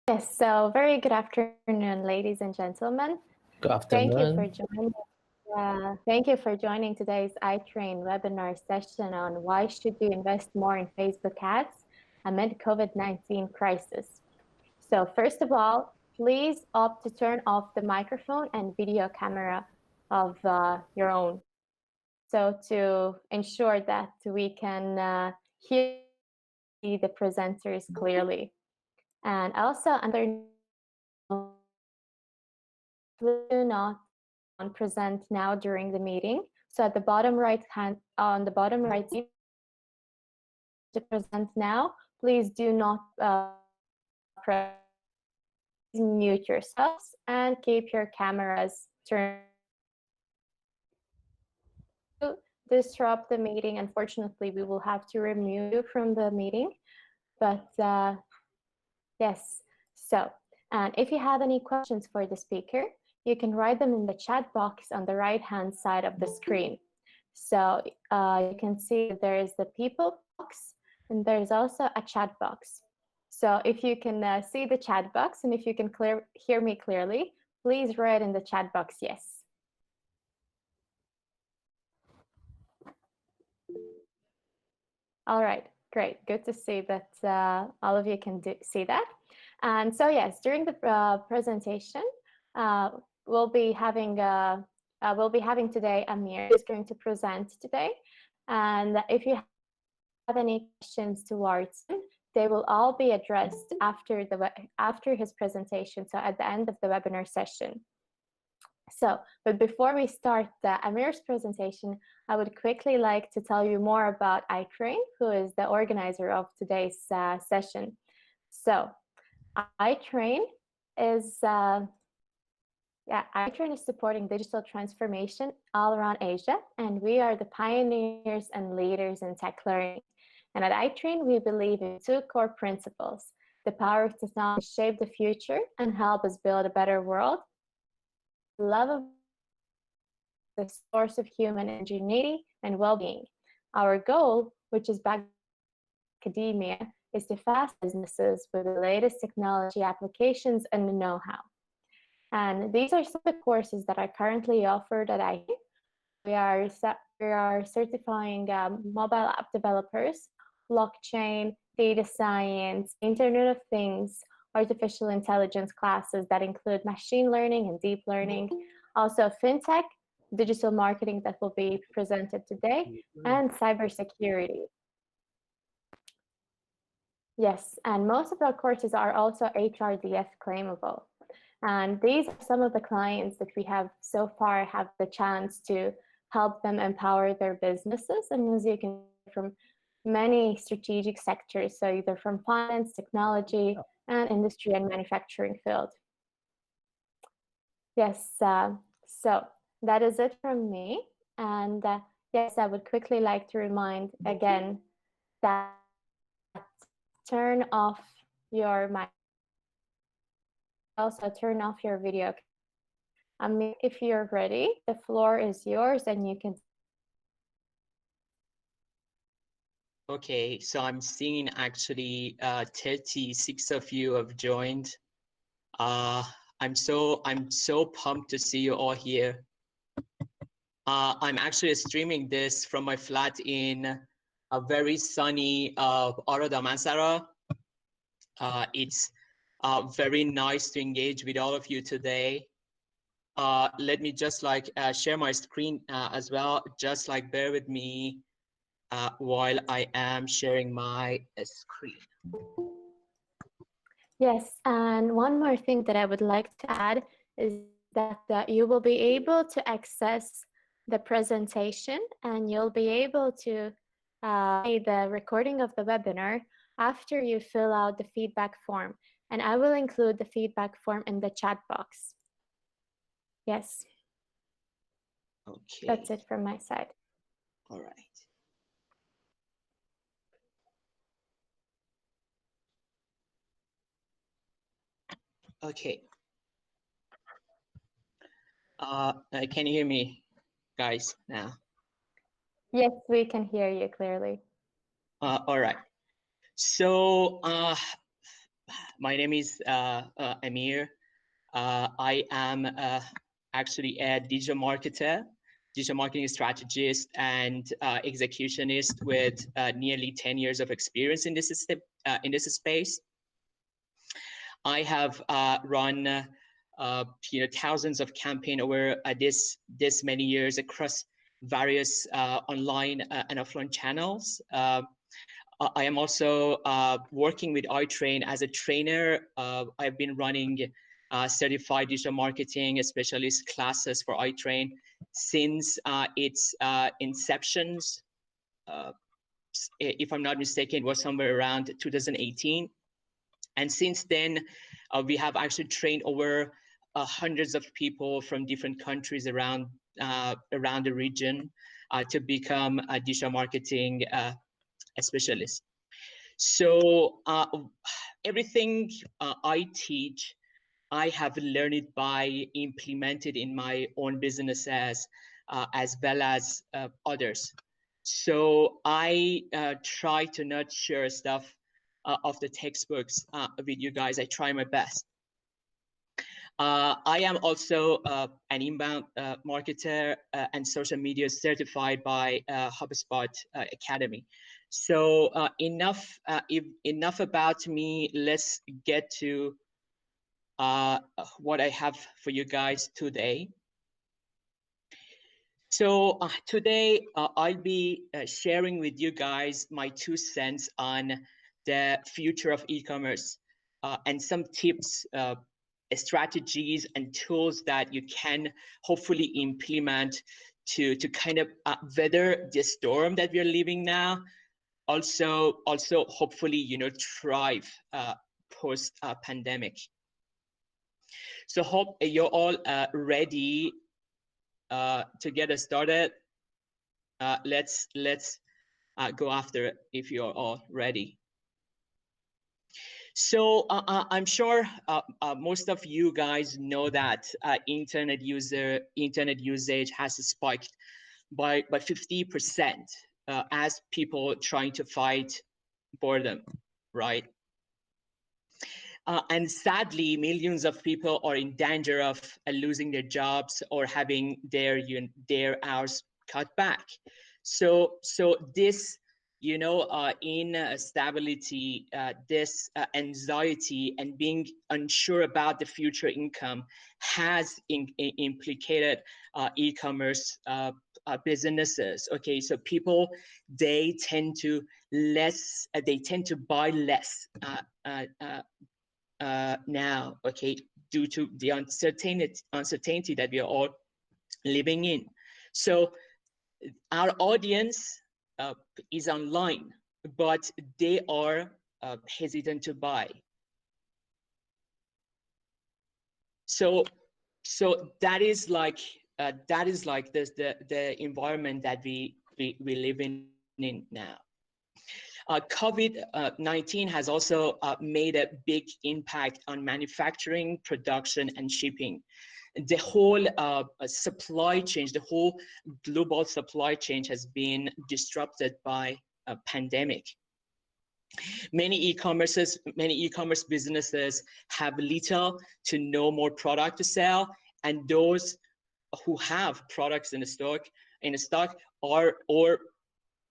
Yes, so very good afternoon, ladies and gentlemen. Good Thank you afternoon. for joining. Thank you for joining today's iTrain webinar session on why should you invest more in Facebook ads amid COVID-19 crisis. So first of all, please opt to turn off the microphone and video camera of your own. So to ensure that we can hear the presenters clearly. And also under do not present now during the meeting. So at the bottom right hand, on the bottom right to present now, please do not press mute yourselves and keep your cameras turned. To disrupt the meeting, unfortunately, we will have to remove you from the meeting. But yes, so and if you have any questions for the speaker, you can write them in the chat box on the right-hand side of the screen. So you can see there is the people box, and there's also a chat box. So if you can see the chat box, and if you can hear me clearly, please write in the chat box yes. All right, great. Good to see that all of you can see that. And so yes, during the presentation, we'll be having today Amir who's going to present today. And if you have any questions towards him, they will all be addressed after his presentation. So at the end of the webinar session. So, but before we start Amir's presentation, I would quickly like to tell you more about iTrain, who is the organizer of today's session. So, iTrain is iTrain is supporting digital transformation all around Asia, and we are the pioneers and leaders in tech learning. And at iTrain, we believe in two core principles: the power of technology to shape the future and help us build a better world. Love of the source of human ingenuity and well-being. Our goal, which is back academia, is to fast businesses with the latest technology applications and know-how. And these are some of the courses that are currently offered at iTrain. We are certifying mobile app developers, blockchain, data science, Internet of Things, artificial intelligence classes that include machine learning and deep learning, also fintech, digital marketing that will be presented today, and cybersecurity. Yes, and most of our courses are also HRDF claimable. And these are some of the clients that we have so far have the chance to help them empower their businesses. And as you can see, from many strategic sectors, so either from finance, technology, and industry and manufacturing field. Yes, so that is it from me. And yes, I would quickly like to remind again that turn off your mic. Also turn off your video. If you're ready, the floor is yours and you can. Okay, so I'm seeing actually 36 of you have joined. I'm so pumped to see you all here. I'm actually streaming this from my flat in a very sunny Damansara. It's very nice to engage with all of you today. Let me just share my screen as well. Just bear with me while I am sharing my screen. Yes, and one more thing that I would like to add is that you will be able to access the presentation and you'll be able to see the recording of the webinar after you fill out the feedback form. And I will include the feedback form in the chat box. Yes. Okay. That's it from my side. All right. Okay. Can you hear me, guys, now? Yes, we can hear you clearly. All right. So my name is Amir. I am actually a digital marketer, digital marketing strategist, and executionist with nearly 10 years of experience in this space. I have run thousands of campaigns over this many years across various online and offline channels. I am also working with iTrain as a trainer. I've been running certified digital marketing specialist classes for iTrain since its inceptions. If I'm not mistaken, it was somewhere around 2018. And since then, we have actually trained over hundreds of people from different countries around the region to become a digital marketing specialist. So everything I teach, I have learned it by implemented in my own businesses as well as others. So I try to not share stuff of the textbooks with you guys. I try my best. I am also an inbound marketer and social media certified by HubSpot Academy. So enough about me. Let's get to what I have for you guys today. So today I'll be sharing with you guys my 2 cents on the future of e-commerce and some tips, strategies and tools that you can hopefully implement to kind of weather the storm that we're living now. Also hopefully thrive post pandemic. So hope you're all ready to get us started. Let's go after it if you're all ready. So I'm sure most of you guys know that internet usage has spiked by 50% as people trying to fight boredom, right? And sadly, millions of people are in danger of losing their jobs or having their hours cut back. So this instability, this anxiety and being unsure about the future income has implicated e-commerce businesses. Okay, so people they tend to buy less now, okay, due to the uncertainty that we are all living in. So our audience is online, but they are hesitant to buy. So that is like the environment that we live in now. COVID-19 has also made a big impact on manufacturing, production, and shipping. The whole supply chain, the whole global supply chain has been disrupted by a pandemic. Many e-commerce businesses have little to no more product to sell, and those who have products in stock are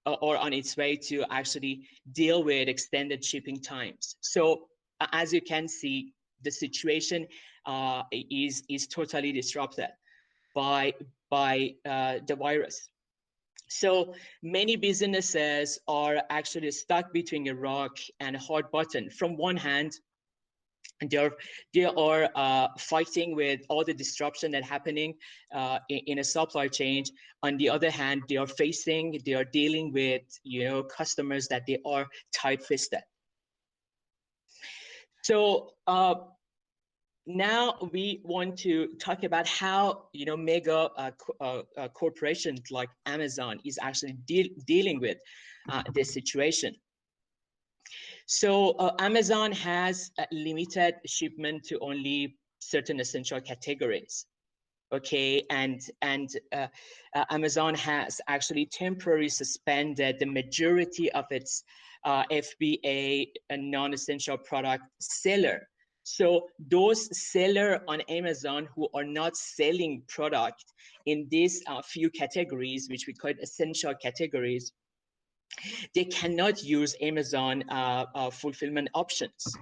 on its way to actually deal with extended shipping times. So as you can see, the situation is totally disrupted by the virus. So many businesses are actually stuck between a rock and a hard button. From one hand, they are fighting with all the disruption that's happening in a supply chain. On the other hand, they are dealing with customers that they are tight-fisted. So now we want to talk about how mega corporations like Amazon is actually dealing with this situation. So Amazon has limited shipment to only certain essential categories. Okay, and Amazon has actually temporarily suspended the majority of its FBA, a non-essential product seller. So those sellers on Amazon who are not selling product in these few categories, which we call essential categories, they cannot use Amazon fulfillment options.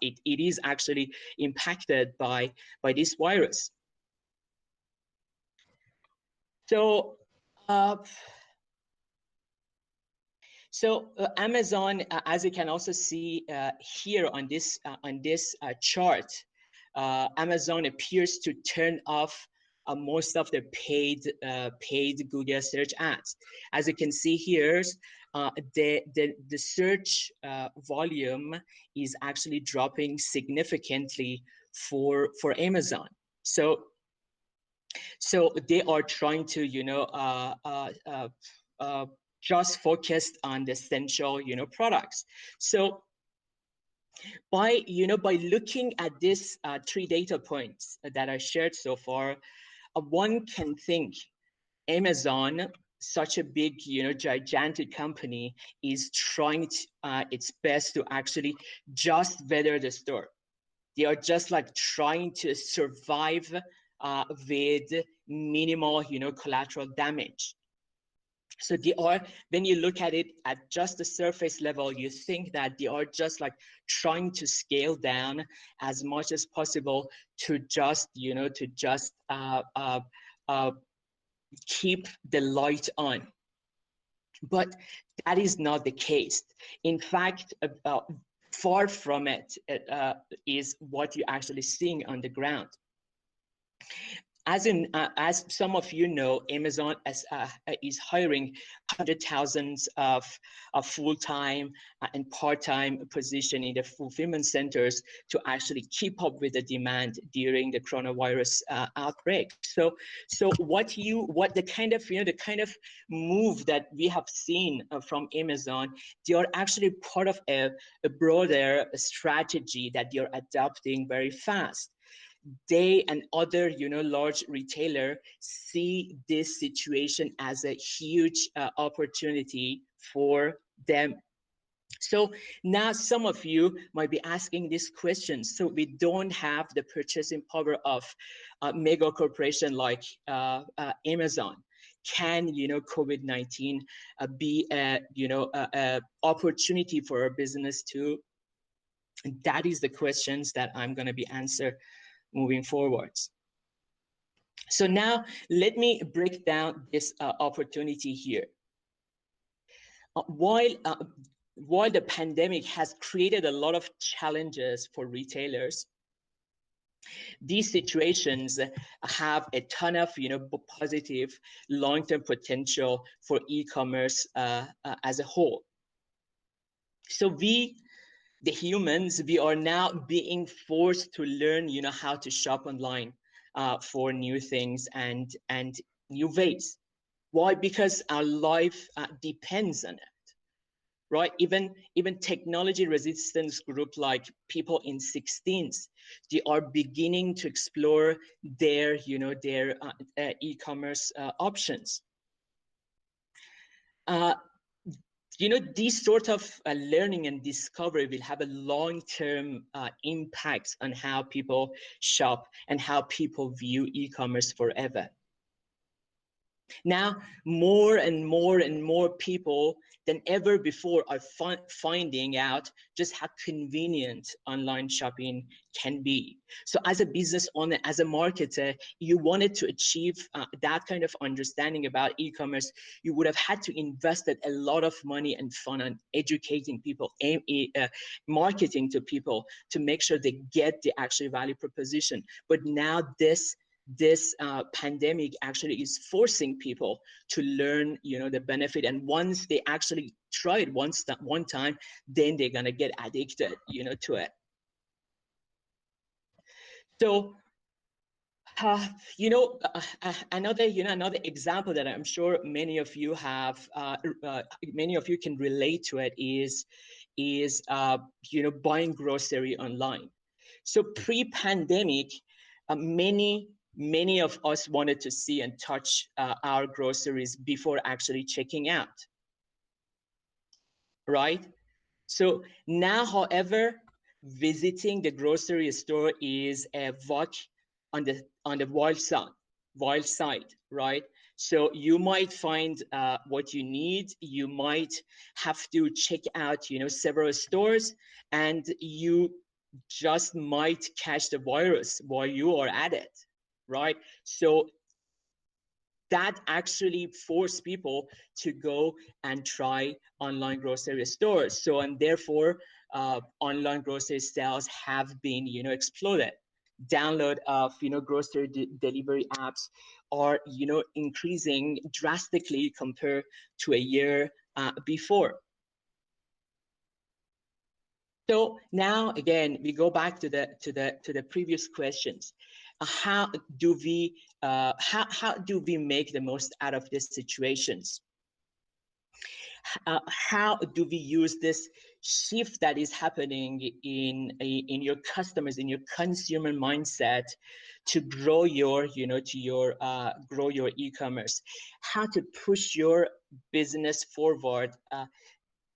It is actually impacted by this virus. So, Amazon, as you can also see here on this chart, Amazon appears to turn off most of the paid Google search ads. As you can see here, the search volume is actually dropping significantly for Amazon. So they are trying to, just focused on the essential, products. So by looking at these 3 data points that I shared so far, one can think Amazon, such a big, gigantic company, is trying its best to actually just weather the storm. They are just like trying to survive with minimal, collateral damage. So they are, when you look at it at just the surface level, you think that they are just like trying to scale down as much as possible to just, keep the light on. But that is not the case. In fact, far from it is what you're actually seeing on the ground. As some of you know, Amazon is hiring hundreds of thousands of full-time and part-time position in the fulfillment centers to actually keep up with the demand during the coronavirus outbreak. So what the kind of move that we have seen from Amazon, they are actually part of a broader strategy that they are adopting very fast. They and other, large retailer see this situation as a huge opportunity for them. So now some of you might be asking this question. So we don't have the purchasing power of mega corporation like Amazon. Can COVID-19 be a opportunity for our business too? That is the questions that I'm going to be answering moving forwards. So now let me break down this opportunity here. While the pandemic has created a lot of challenges for retailers, these situations have a ton of positive long-term potential for e-commerce as a whole. So the humans, we are now being forced to learn, how to shop online for new things and new ways. Why? Because our life depends on it, right? Even technology resistance group like people in 16s, they are beginning to explore their, their e-commerce options. These sort of learning and discovery will have a long-term impact on how people shop and how people view e-commerce forever. Now, more and more people than ever before are finding out just how convenient online shopping can be. So as a business owner, as a marketer, you wanted to achieve that kind of understanding about e-commerce, you would have had to invest a lot of money and fun on educating people, marketing to people to make sure they get the actual value proposition. But now this pandemic actually is forcing people to learn, the benefit. And once they actually try it one time, then they're gonna get addicted, to it. So, another example that I'm sure many of you have, many of you can relate to it is buying grocery online. So pre-pandemic, many of us wanted to see and touch our groceries before actually checking out, right? So now, however, visiting the grocery store is a walk on the wild side, right? So you might find what you need. You might have to check out, several stores, and you just might catch the virus while you are at it, right? So that actually forced people to go and try online grocery stores. So, and therefore, online grocery sales have been, exploded. Download of, grocery delivery apps are, increasing drastically compared to a year before. So now again, we go back to the previous questions. How do we make the most out of these situations? How do we use this shift that is happening in your customers, in your consumer mindset, to grow your grow your e-commerce? How to push your business forward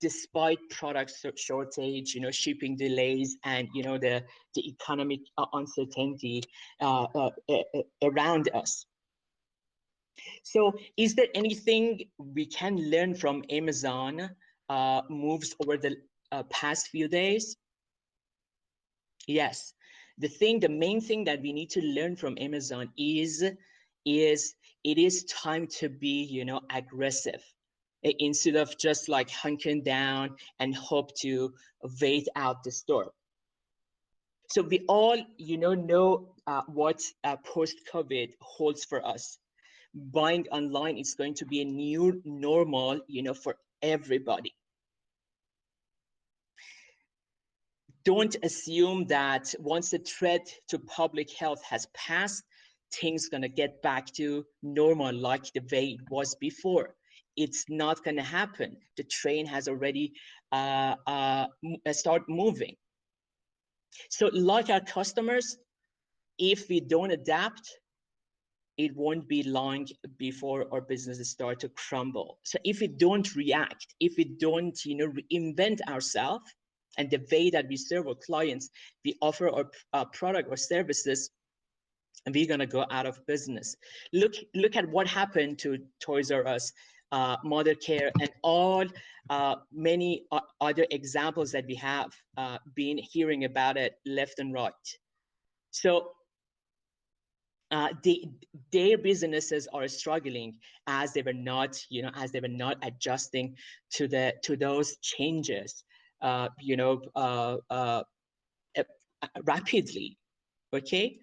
despite product shortage, shipping delays, and the economic uncertainty around us. So, is there anything we can learn from Amazon moves over the past few days? Yes, the main thing that we need to learn from Amazon is it is time to be, aggressive, instead of just like hunkering down and hope to wait out the storm. So we all, know what post-COVID holds for us. Buying online is going to be a new normal, for everybody. Don't assume that once the threat to public health has passed, things gonna get back to normal like the way it was before. It's not gonna happen. The train has already start moving. So like our customers, if we don't adapt, it won't be long before our businesses start to crumble. So if we don't react, if we don't, reinvent ourselves and the way that we serve our clients, we offer our product or services, and we're gonna go out of business. Look at what happened to Toys R Us, Mother Care, and all many other examples that we have been hearing about it left and right. So their businesses are struggling as they were not, adjusting to those changes, rapidly. Okay.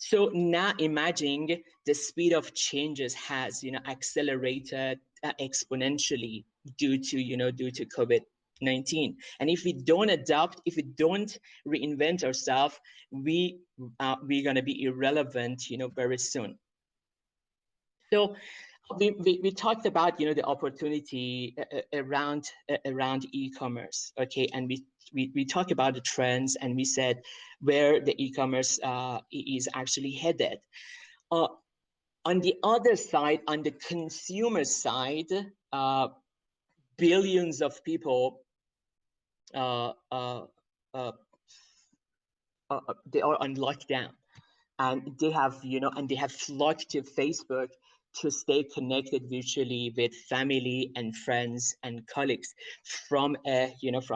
So now imagine the speed of changes has, accelerated exponentially due to COVID-19. And if we don't adapt, if we don't reinvent ourselves, we're gonna be irrelevant, very soon. So we talked about, the opportunity around e-commerce, okay, and we talked about the trends, and we said where the e-commerce is actually headed. On the other side, on the consumer side, billions of people they are on lockdown, and they have flocked to Facebook to stay connected virtually with family and friends and colleagues from a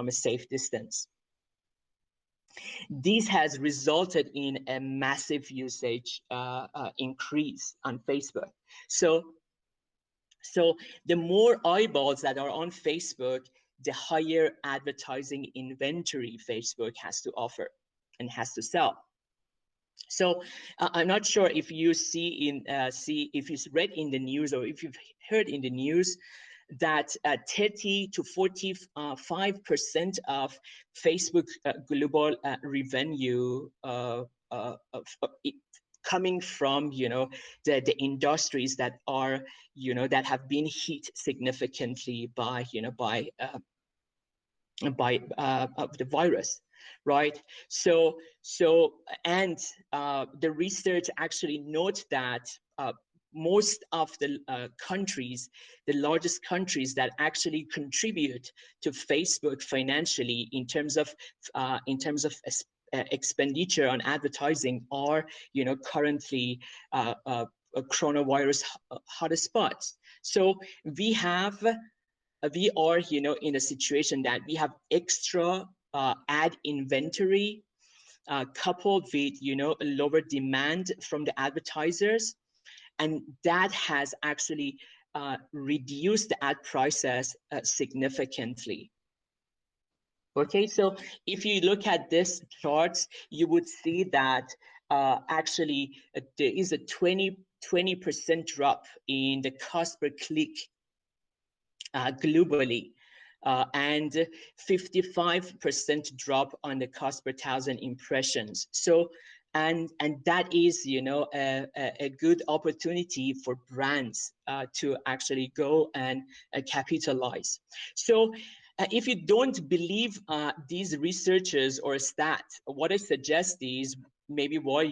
safe distance. This has resulted in a massive usage increase on Facebook. So the more eyeballs that are on Facebook, the higher advertising inventory Facebook has to offer and has to sell. So I'm not sure if you if you read in the news, or if you've heard in the news, that 30 to 45% of Facebook global revenue coming from the industries that are that have been hit significantly by the virus, right? So and the research actually notes that most of the countries, the largest countries that actually contribute to Facebook financially in terms of expenditure on advertising are, currently coronavirus hotspots. So we are, in a situation that we have extra ad inventory coupled with, a lower demand from the advertisers, and that has actually reduced the ad prices significantly. Okay, so if you look at this charts, you would see that actually there is a 20% drop in the cost per click globally, and 55% drop on the cost per 1,000 impressions. So, and that is, a good opportunity for brands to actually go and capitalize. So if you don't believe these researchers or stats, what I suggest is maybe while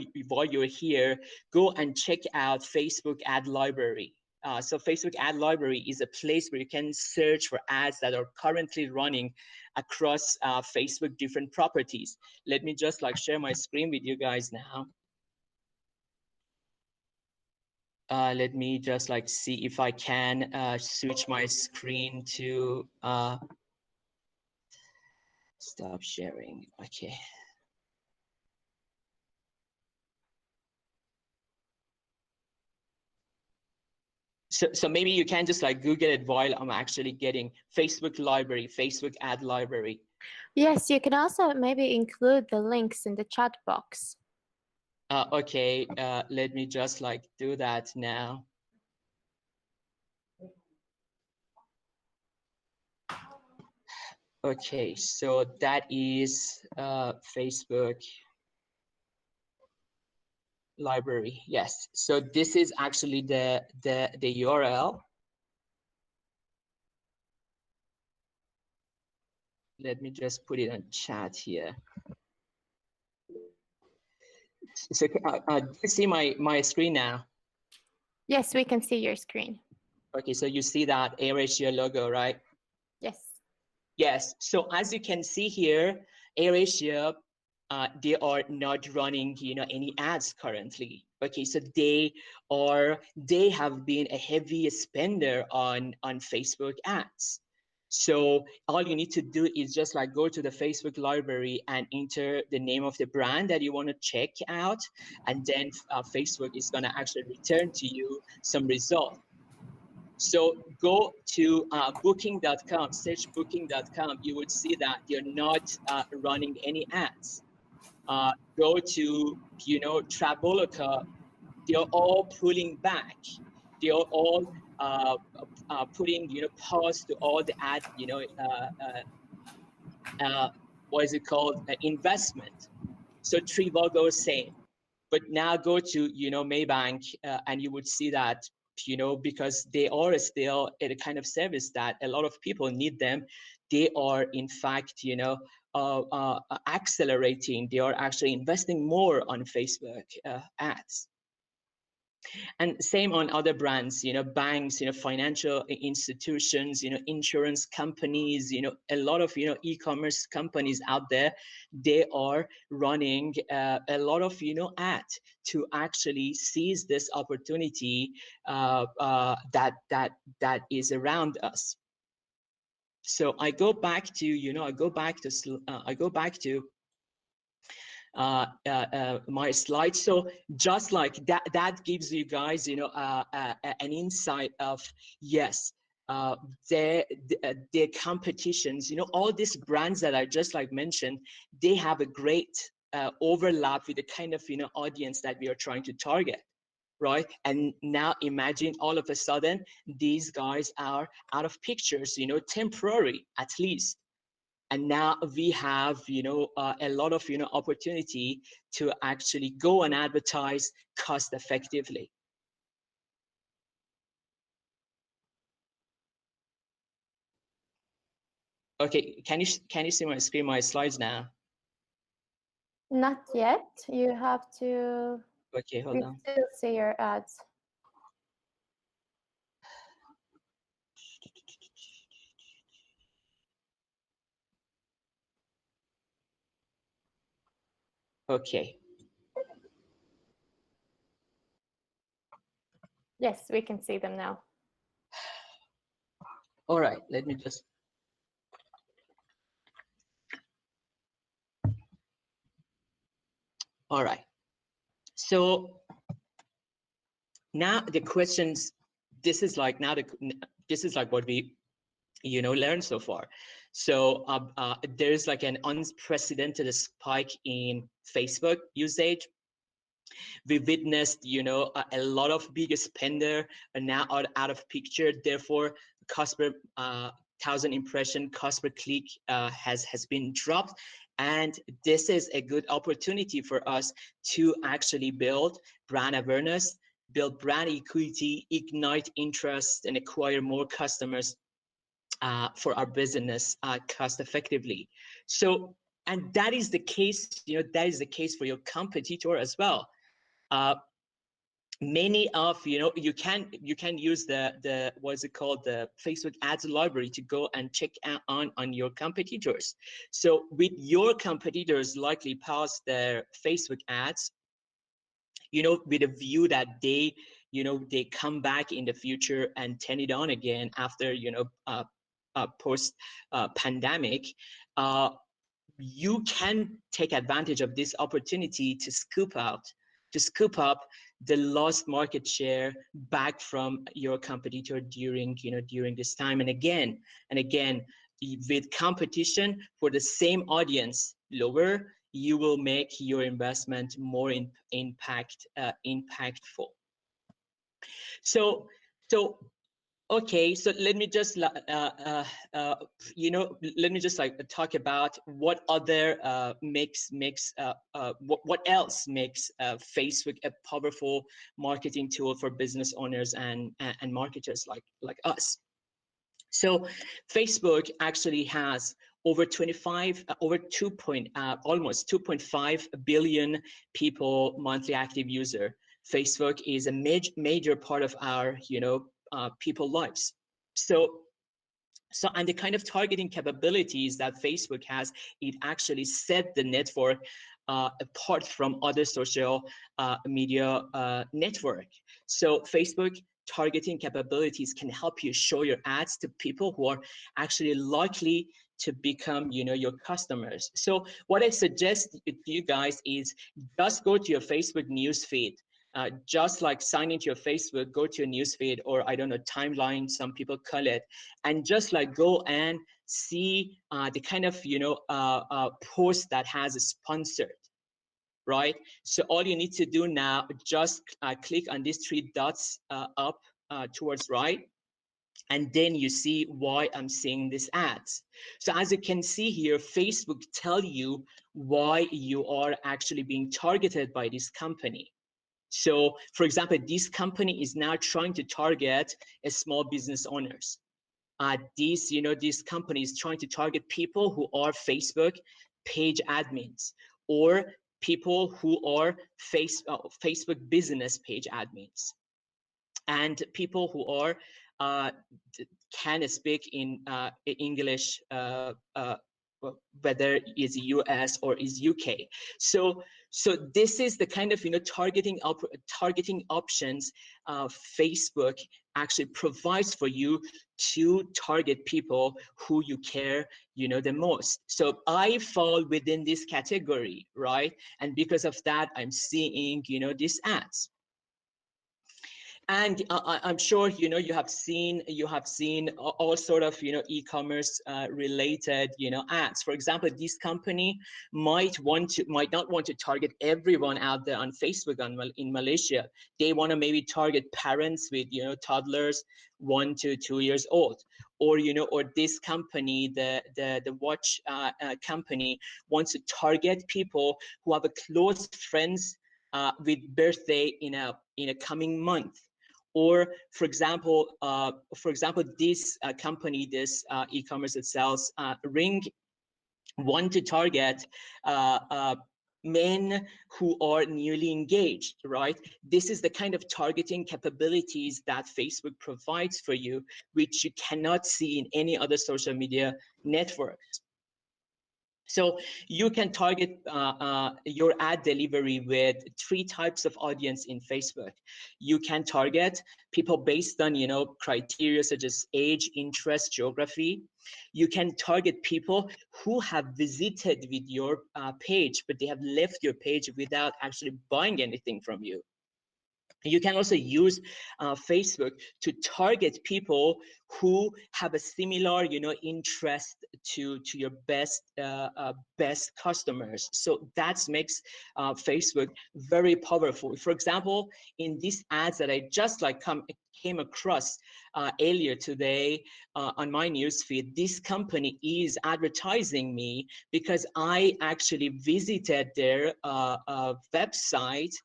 you're here, go and check out Facebook ad library. So Facebook ad library is a place where you can search for ads that are currently running across Facebook different properties. Let me just share my screen with you guys now. Let me just see if I can switch my screen to stop sharing. Okay. So maybe you can just Google it while I'm actually getting Facebook library, Facebook ad library. Yes, you can also maybe include the links in the chat box. Okay, let me just do that now. Okay, so that is Facebook library. Yes, so this is actually the URL. Let me just put it on chat here. So do you see my screen now? Yes, we can see your screen. Okay, so you see that AirAsia logo, right? Yes. Yes, so as you can see here, AirAsia, they are not running, any ads currently. Okay, so they have been a heavy spender on Facebook ads. So all you need to do is just go to the Facebook library and enter the name of the brand that you want to check out, and then Facebook is going to actually return to you some results. So go to booking.com, search booking.com. You would see that they're not running any ads. Go to, Traveloka. They're all pulling back. They're all putting, pause to all the ad, what is it called? Investment. So Trivago same. But now go to, Maybank, and you would see that, because they are still a kind of service that a lot of people need them. They are, in fact, accelerating. They are actually investing more on Facebook ads. And same on other brands, banks, financial institutions, insurance companies, a lot of, e-commerce companies out there, they are running a lot of, ads to actually seize this opportunity that is around us. So I go back to, I go back to my slide. So just like that gives you guys, an insight of, yes, their competitions, all these brands that I just mentioned, they have a great overlap with the kind of, audience that we are trying to target. Right. And now imagine all of a sudden, these guys are out of pictures, temporary at least. And now we have, a lot of, opportunity to actually go and advertise cost effectively. Okay, can you see my screen, my slides now? Not yet. You have to. Okay, hold on. Still see your ads. Okay. Yes, we can see them now. All right, let me just. All right. So now the questions, this is like what we learned so far. So there's like an unprecedented spike in Facebook usage. We witnessed a lot of big spender are now out of picture. Therefore, cost per 1,000 impression, cost per click has been dropped. And this is a good opportunity for us to actually build brand awareness, build brand equity, ignite interest, and acquire more customers for our business cost effectively. So, and that is the case, that is the case for your competitor as well. Many of you can use the what's it called, the Facebook ads library, to go and check out on your competitors. So with your competitors likely pause their Facebook ads, with a view that they come back in the future and turn it on again after post pandemic. You can take advantage of this opportunity to scoop up the lost market share back from your competitor during this time. And again, with competition for the same audience lower, you will make your investment more impactful. So okay, so let me just let me just talk about what other what else makes Facebook a powerful marketing tool for business owners and marketers like us. So Facebook actually has over 25 over 2 almost 2.5 billion people monthly active user. Facebook is a major part of our people lives. So and the kind of targeting capabilities that Facebook has, it actually set the network apart from other social media network. So Facebook targeting capabilities can help you show your ads to people who are actually likely to become your customers. So what I suggest to you guys is just go to your Facebook newsfeed. Just like sign into your Facebook, go to your newsfeed, or I don't know, timeline, some people call it, and just like go and see the kind of post that has a sponsored, right? So all you need to do now, just click on these three dots up towards right, and then you see why I'm seeing these ads. So as you can see here, Facebook tell you why you are actually being targeted by this company. So for example, this company is now trying to target small business owners. This company is trying to target people who are Facebook page admins, or people who are Facebook business page admins, and people who are can speak in English, whether it's US or is UK. So this is the kind of targeting options Facebook actually provides for you to target people who you care the most. So I fall within this category, right? And because of that, I'm seeing these ads. And I'm sure you have seen all sort of e-commerce related ads. For example, this company might not want to target everyone out there on Facebook in Malaysia. They want to maybe target parents with toddlers 1 to 2 years old, or or this company, the watch company, wants to target people who have a close friends with birthday in a coming month. Or for example, this company, this e-commerce that sells ring, want to target men who are newly engaged, right? This is the kind of targeting capabilities that Facebook provides for you, which you cannot see in any other social media networks. So you can target your ad delivery with 3 types of audience in Facebook. You can target people based on, criteria such as age, interest, geography. You can target people who have visited with your page, but they have left your page without actually buying anything from you. You can also use Facebook to target people who have a similar, interest to your best customers. So that makes Facebook very powerful. For example, in these ads that I just came across earlier today on my newsfeed, this company is advertising me because I actually visited their website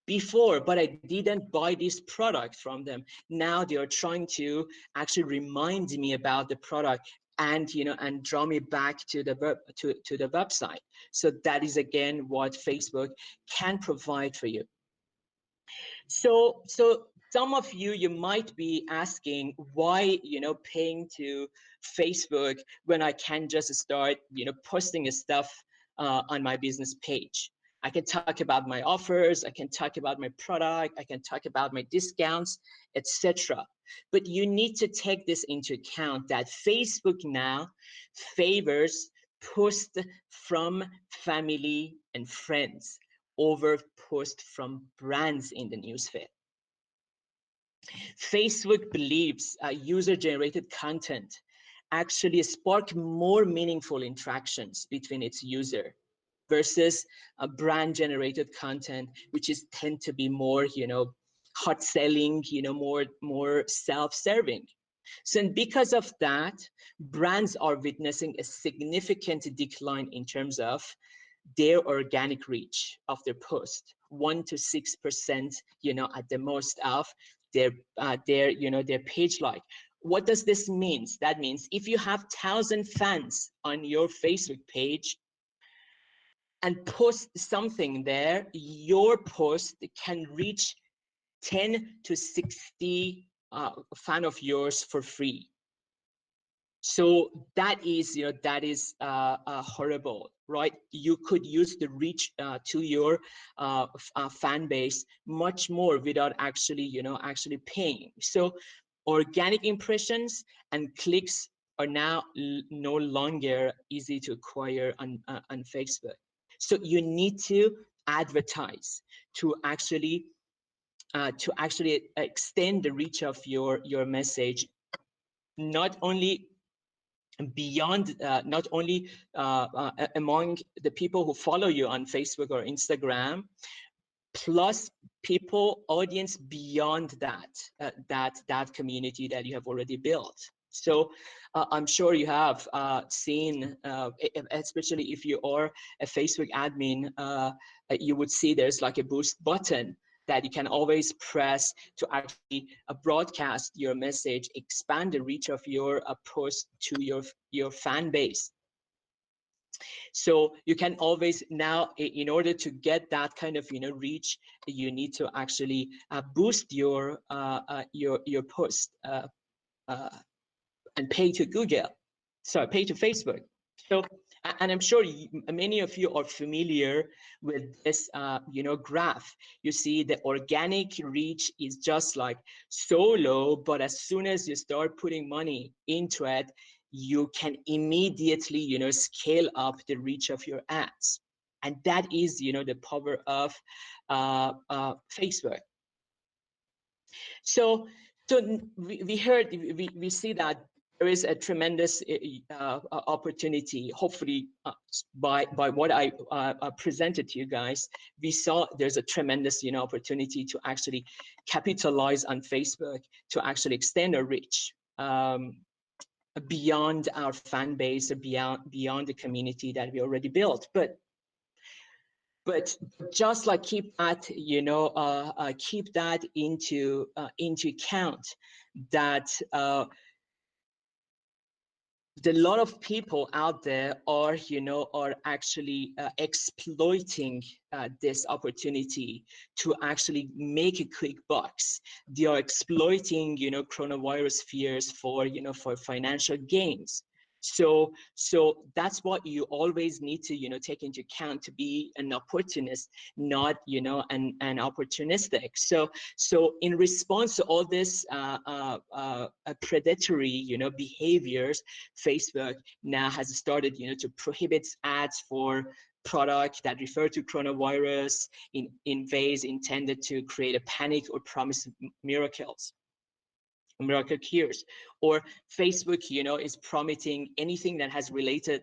before, but I didn't buy this product from them. Now they are trying to actually remind me about the product and and draw me back to the to the website. So that is again what Facebook can provide for you. So some of you might be asking, why paying to Facebook when I can just start posting stuff on my business page? I can talk about my offers, I can talk about my product, I can talk about my discounts, etc. But you need to take this into account that Facebook now favors posts from family and friends over posts from brands in the newsfeed. Facebook believes user-generated content actually spark more meaningful interactions between its user versus brand-generated content, which is tend to be more, hot selling, more self-serving. So because of that, brands are witnessing a significant decline in terms of their organic reach of their post, 1 to 6%, at the most of their page like. What does this mean? That means if you have 1,000 fans on your Facebook page and post something there, your post can reach 10 to 60 fan of yours for free. So that is, horrible, right? You could use the reach to your fan base much more without actually, actually paying. So organic impressions and clicks are now no longer easy to acquire on Facebook. So you need to advertise to actually extend the reach of your message, not only beyond, not only among the people who follow you on Facebook or Instagram, plus audience beyond that community that you have already built. So I'm sure you have seen, especially if you are a Facebook admin, you would see there's like a boost button that you can always press to actually broadcast your message, expand the reach of your post to your fan base. So you can always now, in order to get that kind of reach, you need to actually boost your post and pay to Google, sorry, pay to Facebook. So, and I'm sure many of you are familiar with this, graph. You see the organic reach is just like so low, but as soon as you start putting money into it, you can immediately, scale up the reach of your ads. And that is, the power of Facebook. So we see that there is a tremendous opportunity. Hopefully, by what I presented to you guys, we saw there's a tremendous opportunity to actually capitalize on Facebook to actually extend our reach beyond our fan base or beyond the community that we already built. But just like keep that keep that into account, that a lot of people out there are actually exploiting this opportunity to actually make a quick bucks. They are exploiting coronavirus fears for for financial gains. So that's what you always need to, take into account, to be an opportunist, not, an opportunistic. So in response to all this predatory, behaviors, Facebook now has started, to prohibit ads for products that refer to coronavirus in ways intended to create a panic or promise miracle cures. Or Facebook, is promoting anything that has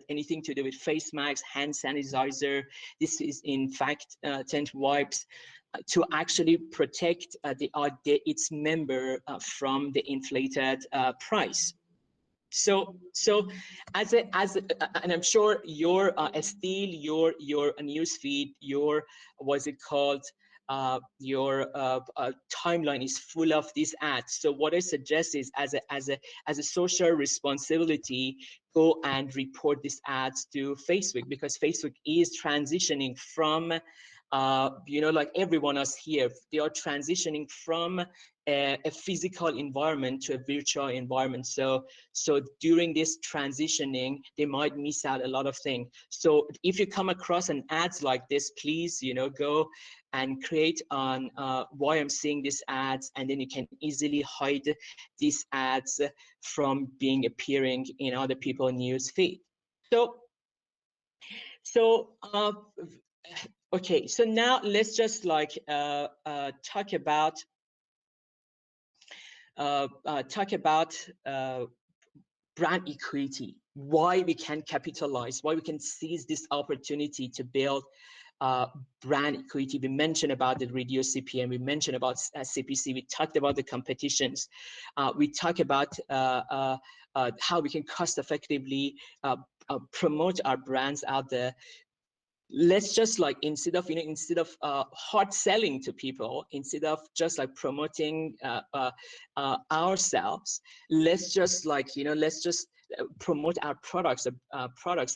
anything to do with face masks, hand sanitizer. This is in fact tent wipes, to actually protect its member from the inflated price. So and I'm sure your Estelle, your news feed, your, what's it called, your timeline is full of these ads. So what I suggest is, as a social responsibility, go and report these ads to Facebook, because Facebook is transitioning from like everyone else here, they are transitioning from a physical environment to a virtual environment. So during this transitioning, they might miss out a lot of things. So if you come across an ads like this, please, go and create on why I'm seeing these ads, and then you can easily hide these ads from appearing in other people's news feed. Okay, so now let's just talk about brand equity, why we can capitalize, why we can seize this opportunity to build brand equity. We mentioned about the reduced CPM, we mentioned about CPC, we talked about the competitions, we talked about how we can cost effectively promote our brands out there. Let's just instead of hard selling to people, instead of just promoting ourselves, let's just promote our products.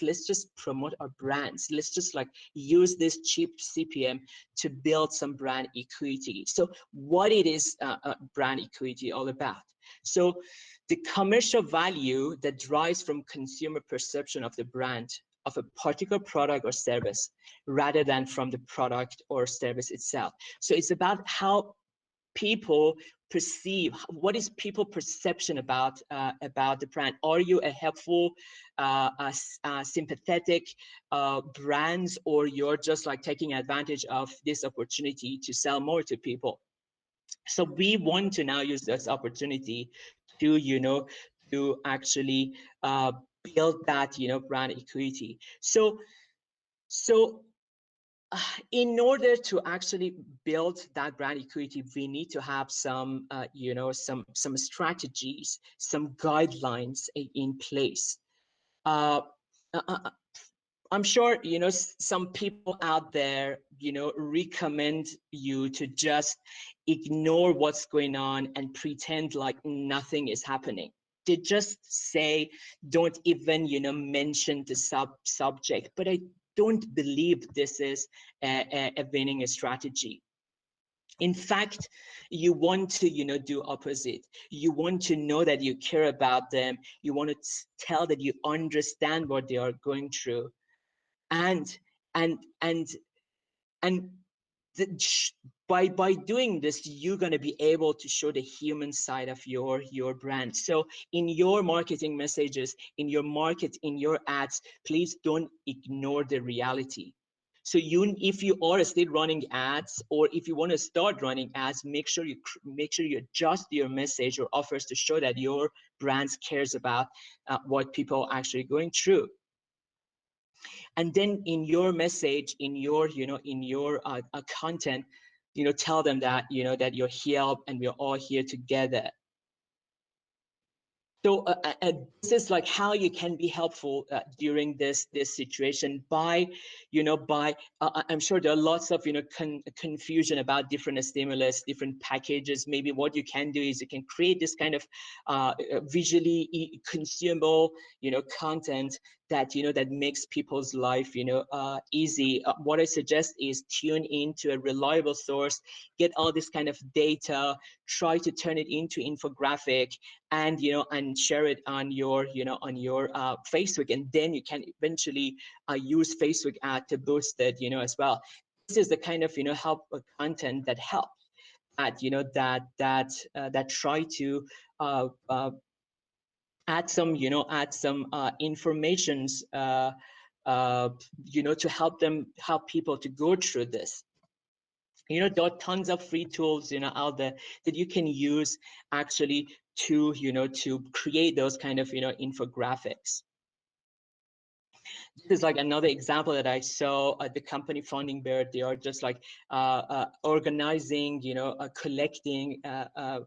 Let's just promote our brands. Let's just use this cheap CPM to build some brand equity. So what it is brand equity all about? So the commercial value that derives from consumer perception of the brand of a particular product or service, rather than from the product or service itself. So it's about how people perceive, what is people perception about the brand. Are you a helpful, sympathetic brands, or you're just taking advantage of this opportunity to sell more to people? So we want to now use this opportunity to to actually build that brand equity. So in order to actually build that brand equity, we need to have some some strategies, some guidelines in place. I'm sure some people out there recommend you to just ignore what's going on and pretend like nothing is happening. They just say don't even mention the subject. But I don't believe this is a winning strategy. In fact, you want to do opposite. You want to know that you care about them. You want to tell that you understand what they are going through. And by doing this, you're going to be able to show the human side of your brand. So in your marketing messages, in your ads, please don't ignore the reality. So if you are still running ads, or if you want to start running ads, make sure you adjust your message or offers to show that your brand cares about what people are actually going through. And then in your message, in your content, tell them that that you're here and we're all here together. So this is how you can be helpful during this situation by I'm sure there are lots of confusion about different stimulus, different packages. Maybe what you can do is you can create this kind of visually consumable content that that makes people's life easy. What I suggest is tune into a reliable source, get all this kind of data, try to turn it into infographic, and and share it on your on your Facebook, and then you can eventually use Facebook ad to boost it as well. This is the kind of help content that helps, that try to add some informations to help people to go through this. There are tons of free tools out there that you can use actually to to create those kind of infographics. This is like another example that I saw at the company Funding Bear. They are just like organizing, collecting,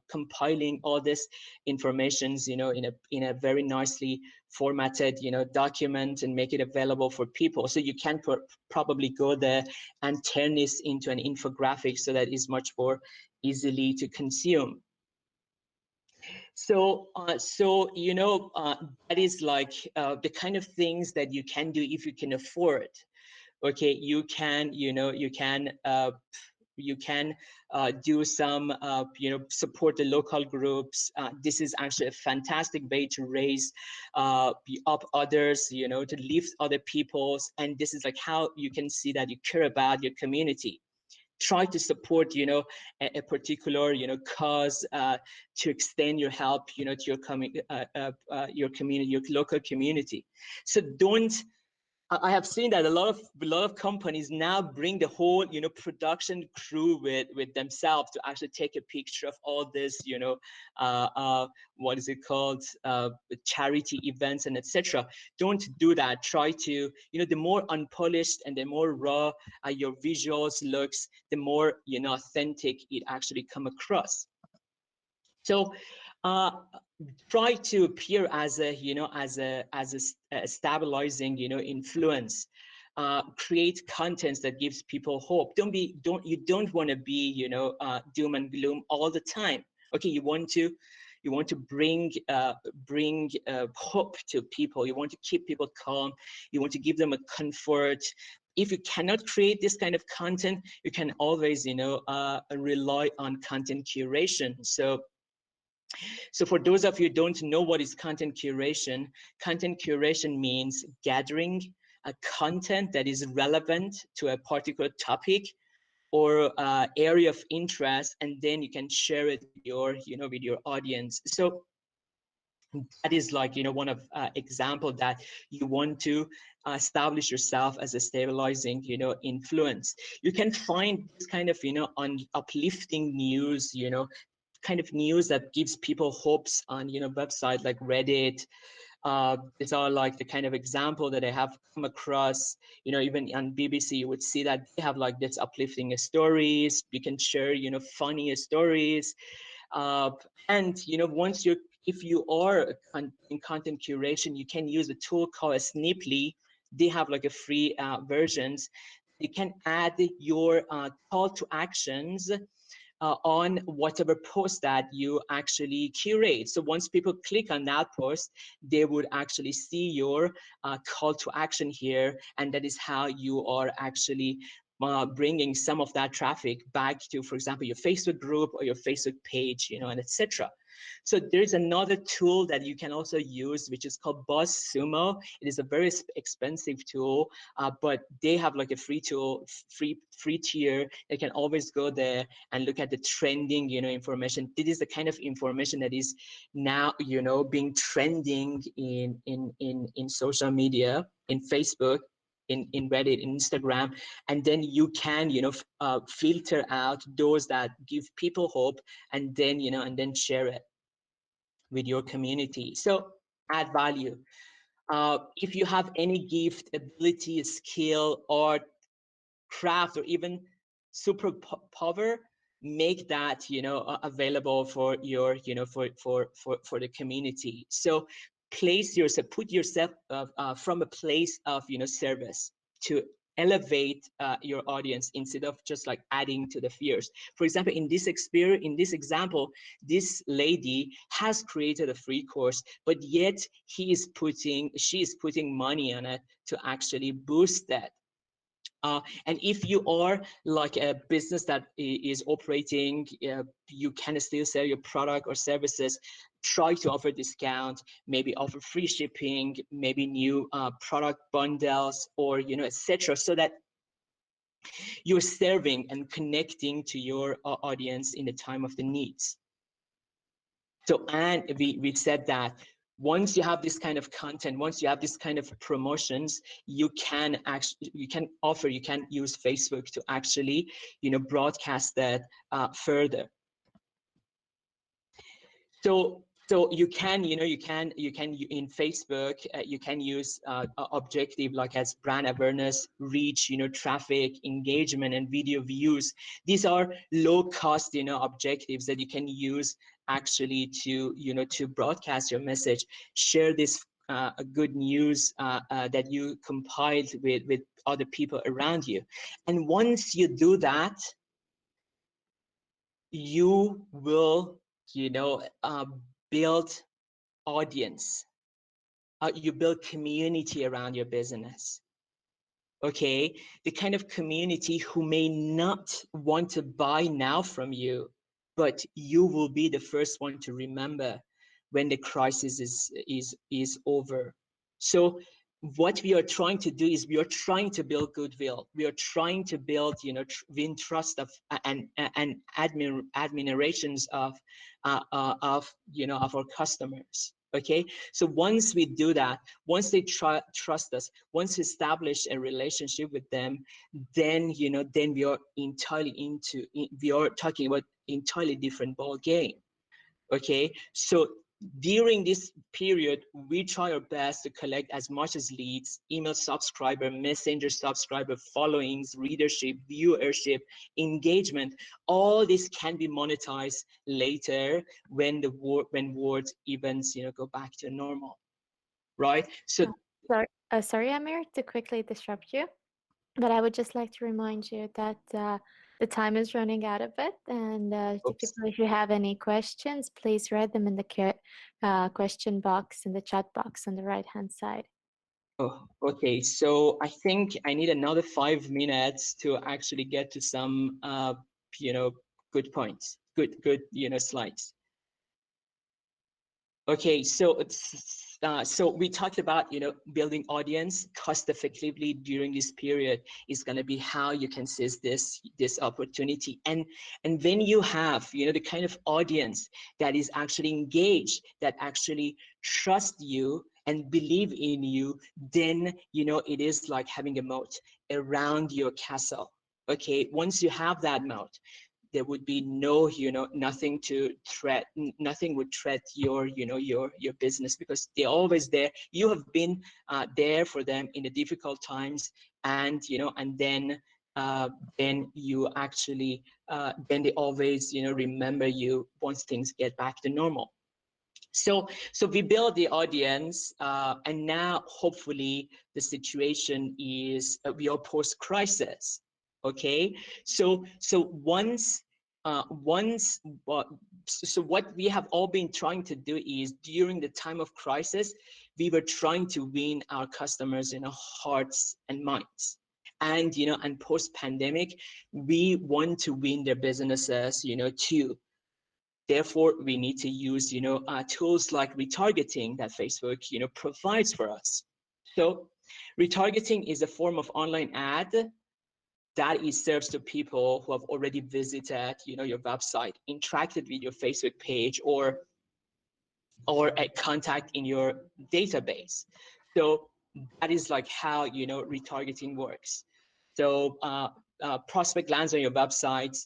compiling all this informations, in a very nicely formatted, document, and make it available for people. So you can probably go there and turn this into an infographic so that it's much more easily to consume. So, that is like the kind of things that you can do if you can afford. Okay, you can, do some, support the local groups. This is actually a fantastic way to raise up others, to lift other peoples, and this is like how you can see that you care about your community. Try to support a particular cause to extend your help to your community, your local community. So don't I have seen that a lot of companies now bring the whole production crew with themselves to actually take a picture of all this what is it called, charity events and etc. Don't do that. Try to the more unpolished and the more raw your visuals looks, the more authentic it actually come across. So try to appear as a a stabilizing influence. Create contents that gives people hope. You don't want to be doom and gloom all the time. Okay, you want to bring hope to people. You want to keep people calm. You want to give them a comfort. If you cannot create this kind of content, you can always rely on content curation. So for those of you who don't know what is content curation means gathering a content that is relevant to a particular topic or area of interest, and then you can share it with your audience. So that is like one of example that you want to establish yourself as a stabilizing influence. You can find this kind of on uplifting news, kind of news that gives people hopes on website like Reddit. These are like the kind of example that I have come across. Even on BBC, you would see that they have like this uplifting stories. You can share funny stories, and once if you are in content curation, you can use a tool called Sniply. They have like a free versions. You can add your call to actions on whatever post that you actually curate. So once people click on that post, they would actually see your call to action here, and that is how you are actually bringing some of that traffic back to, for example, your Facebook group or your Facebook page, and etc. So there's another tool that you can also use, which is called BuzzSumo. It is a very expensive tool, but they have like a free tool, free tier. You can always go there and look at the trending, information. This is the kind of information that is now, being trending in social media, in Facebook, in Reddit, in Instagram, and then you can filter out those that give people hope, and then share it with your community. So add value. If you have any gift, ability, skill, art, craft, or even superpower, make that available for your for the community. So put yourself from a place of service to elevate your audience instead of just like adding to the fears. For example, in this example, this lady has created a free course, but yet she is putting money on it to actually boost that. And if you are like a business that is operating, you can still sell your product or services, try to offer discount, maybe offer free shipping, maybe new product bundles, or etc., so that you're serving and connecting to your audience in the time of the needs. So, and we said that once you have this kind of content, once you have this kind of promotions, you can use Facebook to actually, broadcast that further. So you can in Facebook, you can use objective like as brand awareness, reach, traffic, engagement, and video views. These are low cost, objectives that you can use actually to, to broadcast your message, share this good news that you compiled with other people around you. And once you do that, you will, build audience. You build community around your business. Okay, the kind of community who may not want to buy now from you, but you will be the first one to remember when the crisis is over. So what we are trying to do is we are trying to build goodwill. We are trying to build, win trust of and admirations of our customers. Okay, so once we do that, once they trust us, once we establish a relationship with them, then then we are we are talking about entirely different ball game. Okay, so during this period, we try our best to collect as much as leads, email subscriber, messenger subscriber, followings, readership, viewership, engagement. All this can be monetized later when word events go back to normal, right? So sorry, Amir, to quickly disrupt you, but I would just like to remind you that the time is running out a bit, and to people, if you have any questions, please write them in the question box in the chat box on the right-hand side. Oh, okay. So I think I need another 5 minutes to actually get to some, good points, good, slides. Okay, so so we talked about building audience cost effectively during this period is going to be how you can seize this opportunity, and when you have the kind of audience that is actually engaged, that actually trust you and believe in you, then it is like having a moat around your castle. Okay, once you have that moat, there would be no, nothing would threat your, your business, because they're always there. You have been there for them in the difficult times, and and then you actually then they always remember you once things get back to normal. So we build the audience, and now hopefully the situation is we are post crisis. Okay, so once so what we have all been trying to do is during the time of crisis, we were trying to win our customers hearts and minds. And and post pandemic, we want to win their businesses too. Therefore, we need to use tools like retargeting that Facebook provides for us. So retargeting is a form of online ad that is serves to people who have already visited your website, interacted with your Facebook page, or a contact in your database. So that is like how retargeting works. So prospect lands on your websites,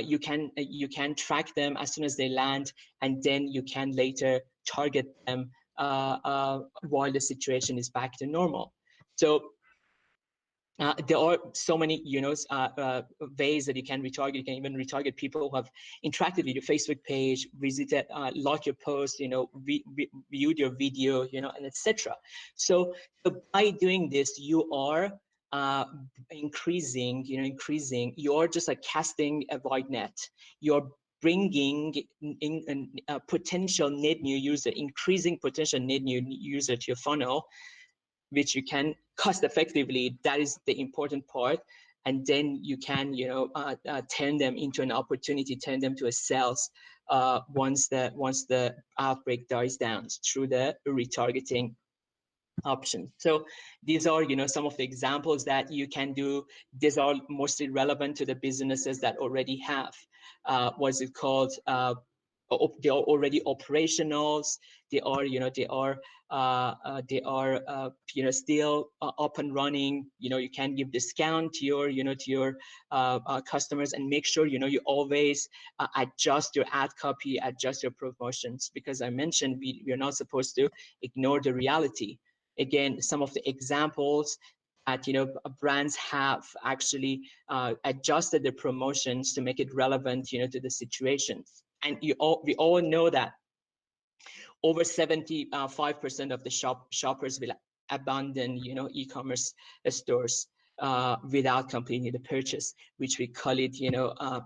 you can track them as soon as they land, and then you can later target them while the situation is back to normal. So there are so many ways that you can retarget. You can even retarget people who have interacted with your Facebook page, visited, liked your post, viewed your video, and etc. So by doing this, you are increasing, you're just like casting a wide net. You're bringing in a potential net new user, increasing potential net new user to your funnel, which you can cost effectively. That is the important part. And then you can, turn them into an opportunity, turn them to a sales once the outbreak dies down through the retargeting option. So these are, some of the examples that you can do. These are mostly relevant to the businesses that already have what's it called, they are already operationals. They are, still up and running. You can give discount to your customers, and make sure you always adjust your ad copy, adjust your promotions, because I mentioned we are not supposed to ignore the reality. Again, some of the examples that brands have actually adjusted their promotions to make it relevant to the situations. And we all know that over 75% of the shoppers will abandon e-commerce stores without completing the purchase, which we call it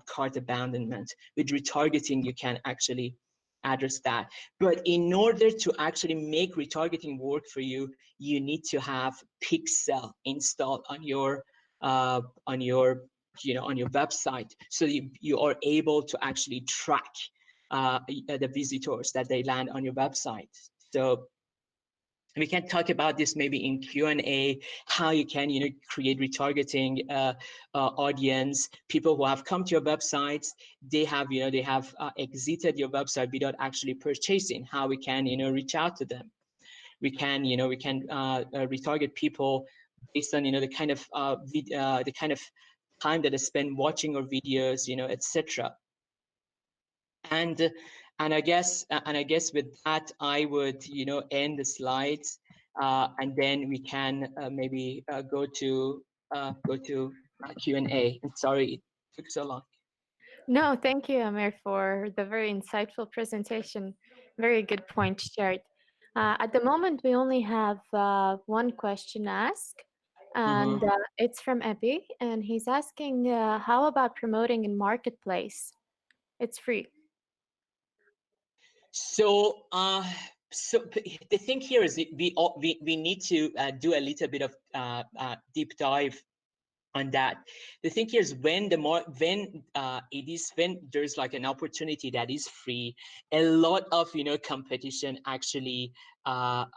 cart abandonment. With retargeting, you can actually address that. But in order to actually make retargeting work for you, you need to have Pixel installed on your website, so you are able to actually track the visitors that they land on your website. So we can talk about this maybe in Q&A, how you can create retargeting audience, people who have come to your websites, they have exited your website without actually purchasing, how we can reach out to them. We can retarget people based on the kind of time that they spend watching our videos, etc. And I guess with that, I would end the slides, and then we can maybe go to Q&A. And sorry it took so long. No, thank you, Amir, for the very insightful presentation. Very good point shared. At the moment, we only have one question asked, and it's from Epi, and he's asking, how about promoting in Marketplace? It's free. So, the thing here is we need to do a little bit of deep dive on that. The thing here is when there's like an opportunity that is free, a lot of competition actually a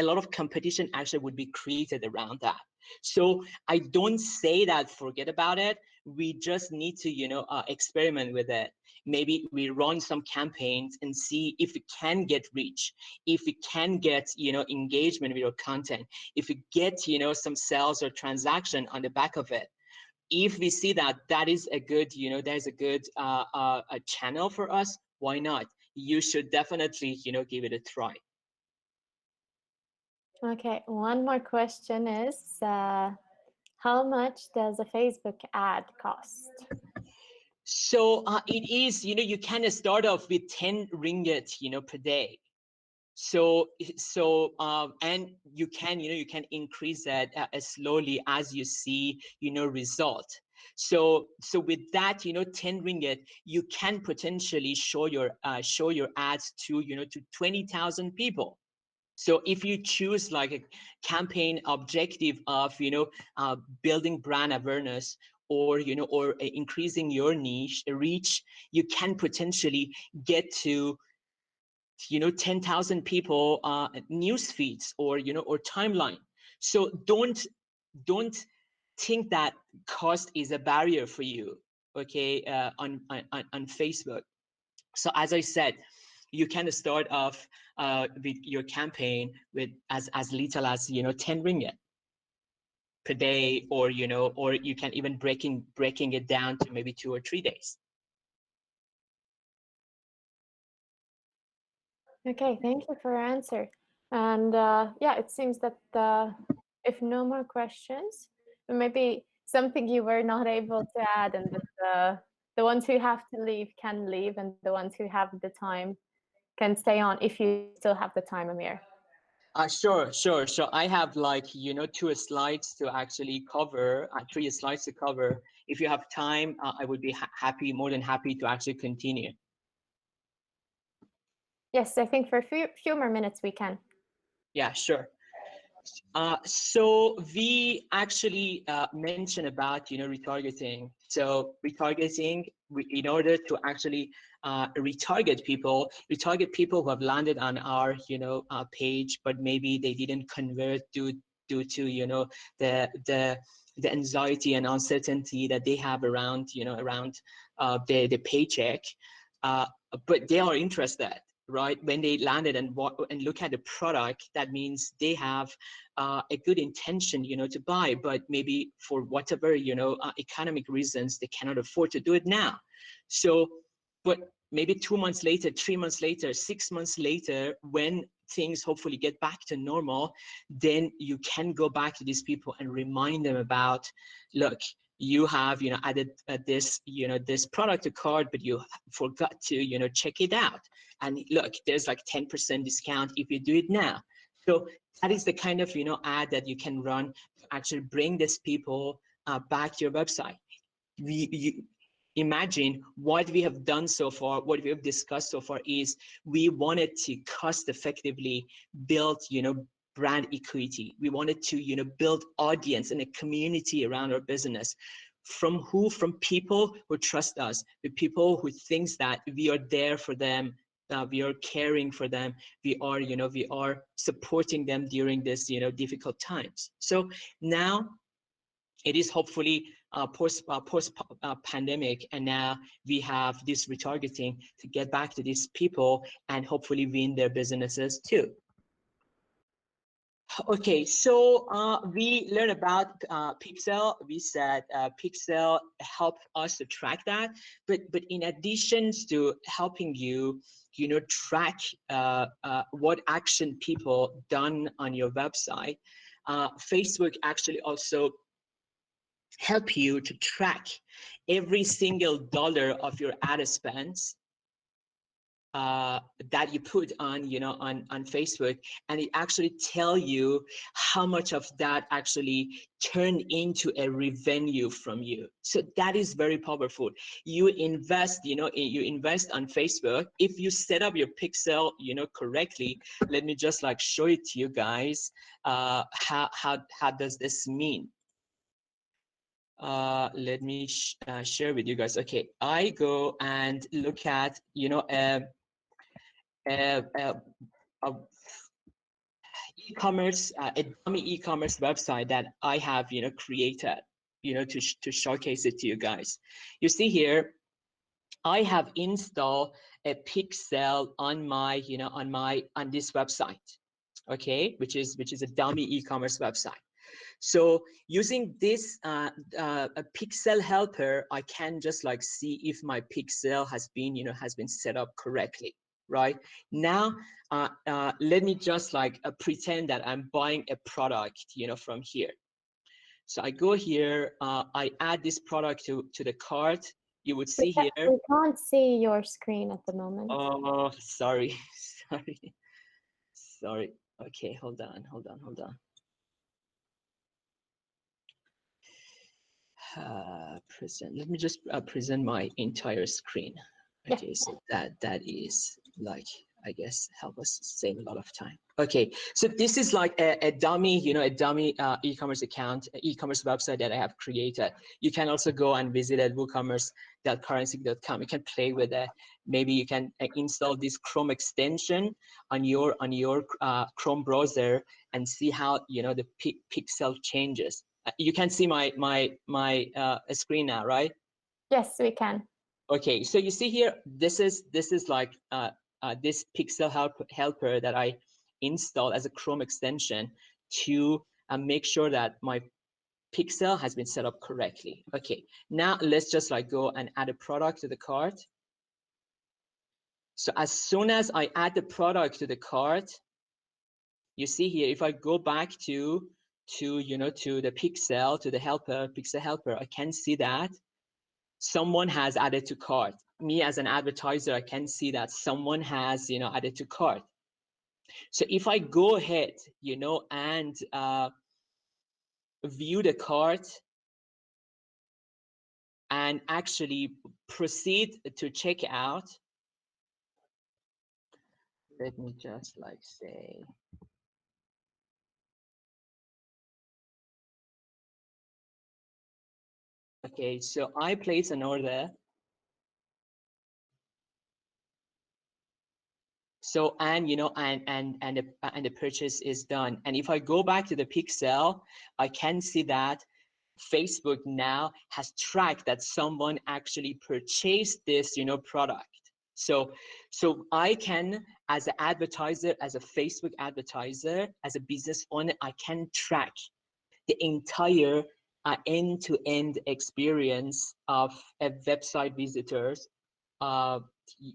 lot of competition actually would be created around that. So I don't say that forget about it. We just need to experiment with it. Maybe we run some campaigns and see if we can get reach, if we can get engagement with our content, if we get some sales or transaction on the back of it. If we see that is a good there's a good a channel for us, why not? You should definitely give it a try. Okay, one more question is, how much does a Facebook ad cost? So it is, you can start off with 10 ringgit, per day. So and you can increase that slowly as you see, result. So with that, 10 ringgit, you can potentially show your ads to 20,000 people. So if you choose like a campaign objective of building brand awareness, or increasing your niche reach, you can potentially get to 10,000 people news feeds or or timeline. So don't think that cost is a barrier for you, okay, on Facebook. So as I said, you can start off with your campaign with as little as 10 ringgit per day, or or you can even breaking it down to maybe 2 or 3 days. Okay, thank you for your answer. And yeah, it seems that if no more questions, maybe something you were not able to add, and that the ones who have to leave can leave, and the ones who have the time can stay on if you still have the time, Amir. Sure. I have like, you know, 2 slides to actually cover, 3 slides to cover. If you have time, I would be happy, more than happy to actually continue. Yes, I think for a few more minutes we can. Yeah, sure. So we actually mentioned about, you know, retargeting. So retargeting, in order to actually retarget people who have landed on our, you know, page, but maybe they didn't convert due to, you know, the anxiety and uncertainty that they have around, you know, around the paycheck, uh, but they are interested, right? When they landed and look at the product, that means they have a good intention, you know, to buy, but maybe for whatever, you know, economic reasons, they cannot afford to do it now. So, but maybe 2 months later, 3 months later, 6 months later, when things hopefully get back to normal, then you can go back to these people and remind them about, look, you have, you know, added this, you know, this product to cart, but you forgot to, you know, check it out. And look, there's like 10% discount if you do it now. So that is the kind of, you know, ad that you can run to actually bring these people back to your website. You imagine what we have done so far, what we have discussed so far is we wanted to cost effectively build, you know, brand equity. We wanted to, you know, build audience and a community around our business. From who? From people who trust us, the people who thinks that we are there for them, we are caring for them, we are, you know, we are supporting them during this, you know, difficult times. So now it is hopefully post pandemic, and now we have this retargeting to get back to these people and hopefully win their businesses too. Okay, so we learned about Pixel. We said Pixel help us to track that, but in addition to helping you, you know, track what action people done on your website, Facebook actually also help you to track every single dollar of your ad spends that you put on, you know, on Facebook, and it actually tell you how much of that actually turned into a revenue from you. So that is very powerful. You invest, you know, you invest on Facebook. If you set up your pixel, you know, correctly, let me just like show it to you guys. How does this mean? Let me share with you guys. Okay, I go and look at, you know, a e-commerce, a dummy e-commerce website that I have, you know, created, you know, to showcase it to you guys. You see here, I have installed a pixel on my, you know, on this website, okay, which is a dummy e-commerce website. So using this a pixel helper, I can just like see if my pixel has been, you know, has been set up correctly, right? Now, let me just like pretend that I'm buying a product, you know, from here. So I go here, I add this product to the cart. You would see here. We can't see your screen at the moment. Oh, sorry, sorry. Okay, hold on. Present. Let me just present my entire screen. Okay, yeah. So that is like, I guess, help us save a lot of time. Okay, so this is like a dummy, you know, a dummy e-commerce account, e-commerce website that I have created. You can also go and visit at woocommerce.currency.com. You can play with it. Maybe you can install this Chrome extension on your Chrome browser and see how, you know, the pixel changes. You can see my screen now, right? Yes, we can. Okay, so you see here, this is like this pixel helper that I installed as a Chrome extension to make sure that my pixel has been set up correctly. Okay, now let's just like go and add a product to the cart. So as soon as I add the product to the cart, you see here, if I go back to you know, to the pixel, to the helper, pixel helper, I can see that someone has added to cart. Me as an advertiser, I can see that someone has, you know, added to cart. So if I go ahead, you know, and view the cart and actually proceed to check out, let me just like say, okay, so I place an order. So, and you know, and the purchase is done. And if I go back to the pixel, I can see that Facebook now has tracked that someone actually purchased this, you know, product. So I can, as an advertiser, as a Facebook advertiser, as a business owner, I can track the entire end-to-end experience of a website visitors uh,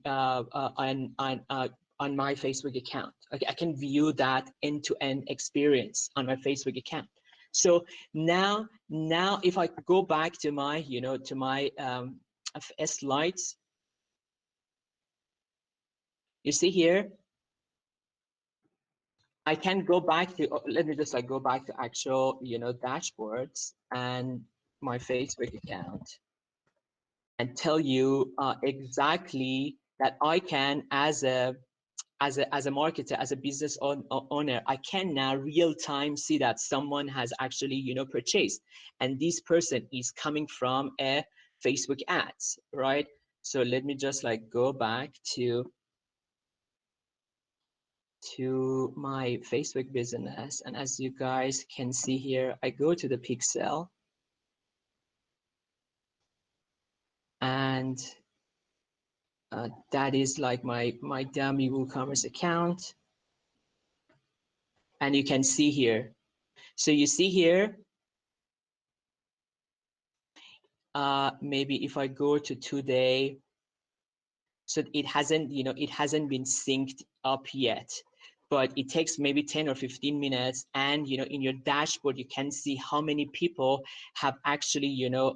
on my Facebook account. Okay, I can view that end-to-end experience on my Facebook account. So now if I go back to my, you know, to my slides, you see here, I can go back to, let me just like go back to actual, you know, dashboards and my Facebook account and tell you exactly that I can, as a marketer, as a business owner, I can now real time see that someone has actually, you know, purchased, and this person is coming from a Facebook ads, right? So let me just like go back to my Facebook business, and as you guys can see here, I go to the pixel, and that is like my dummy WooCommerce account, and you can see here. So you see here, maybe if I go to today, so it hasn't, you know, it hasn't been synced up yet, but it takes maybe 10 or 15 minutes, and you know, in your dashboard you can see how many people have actually, you know,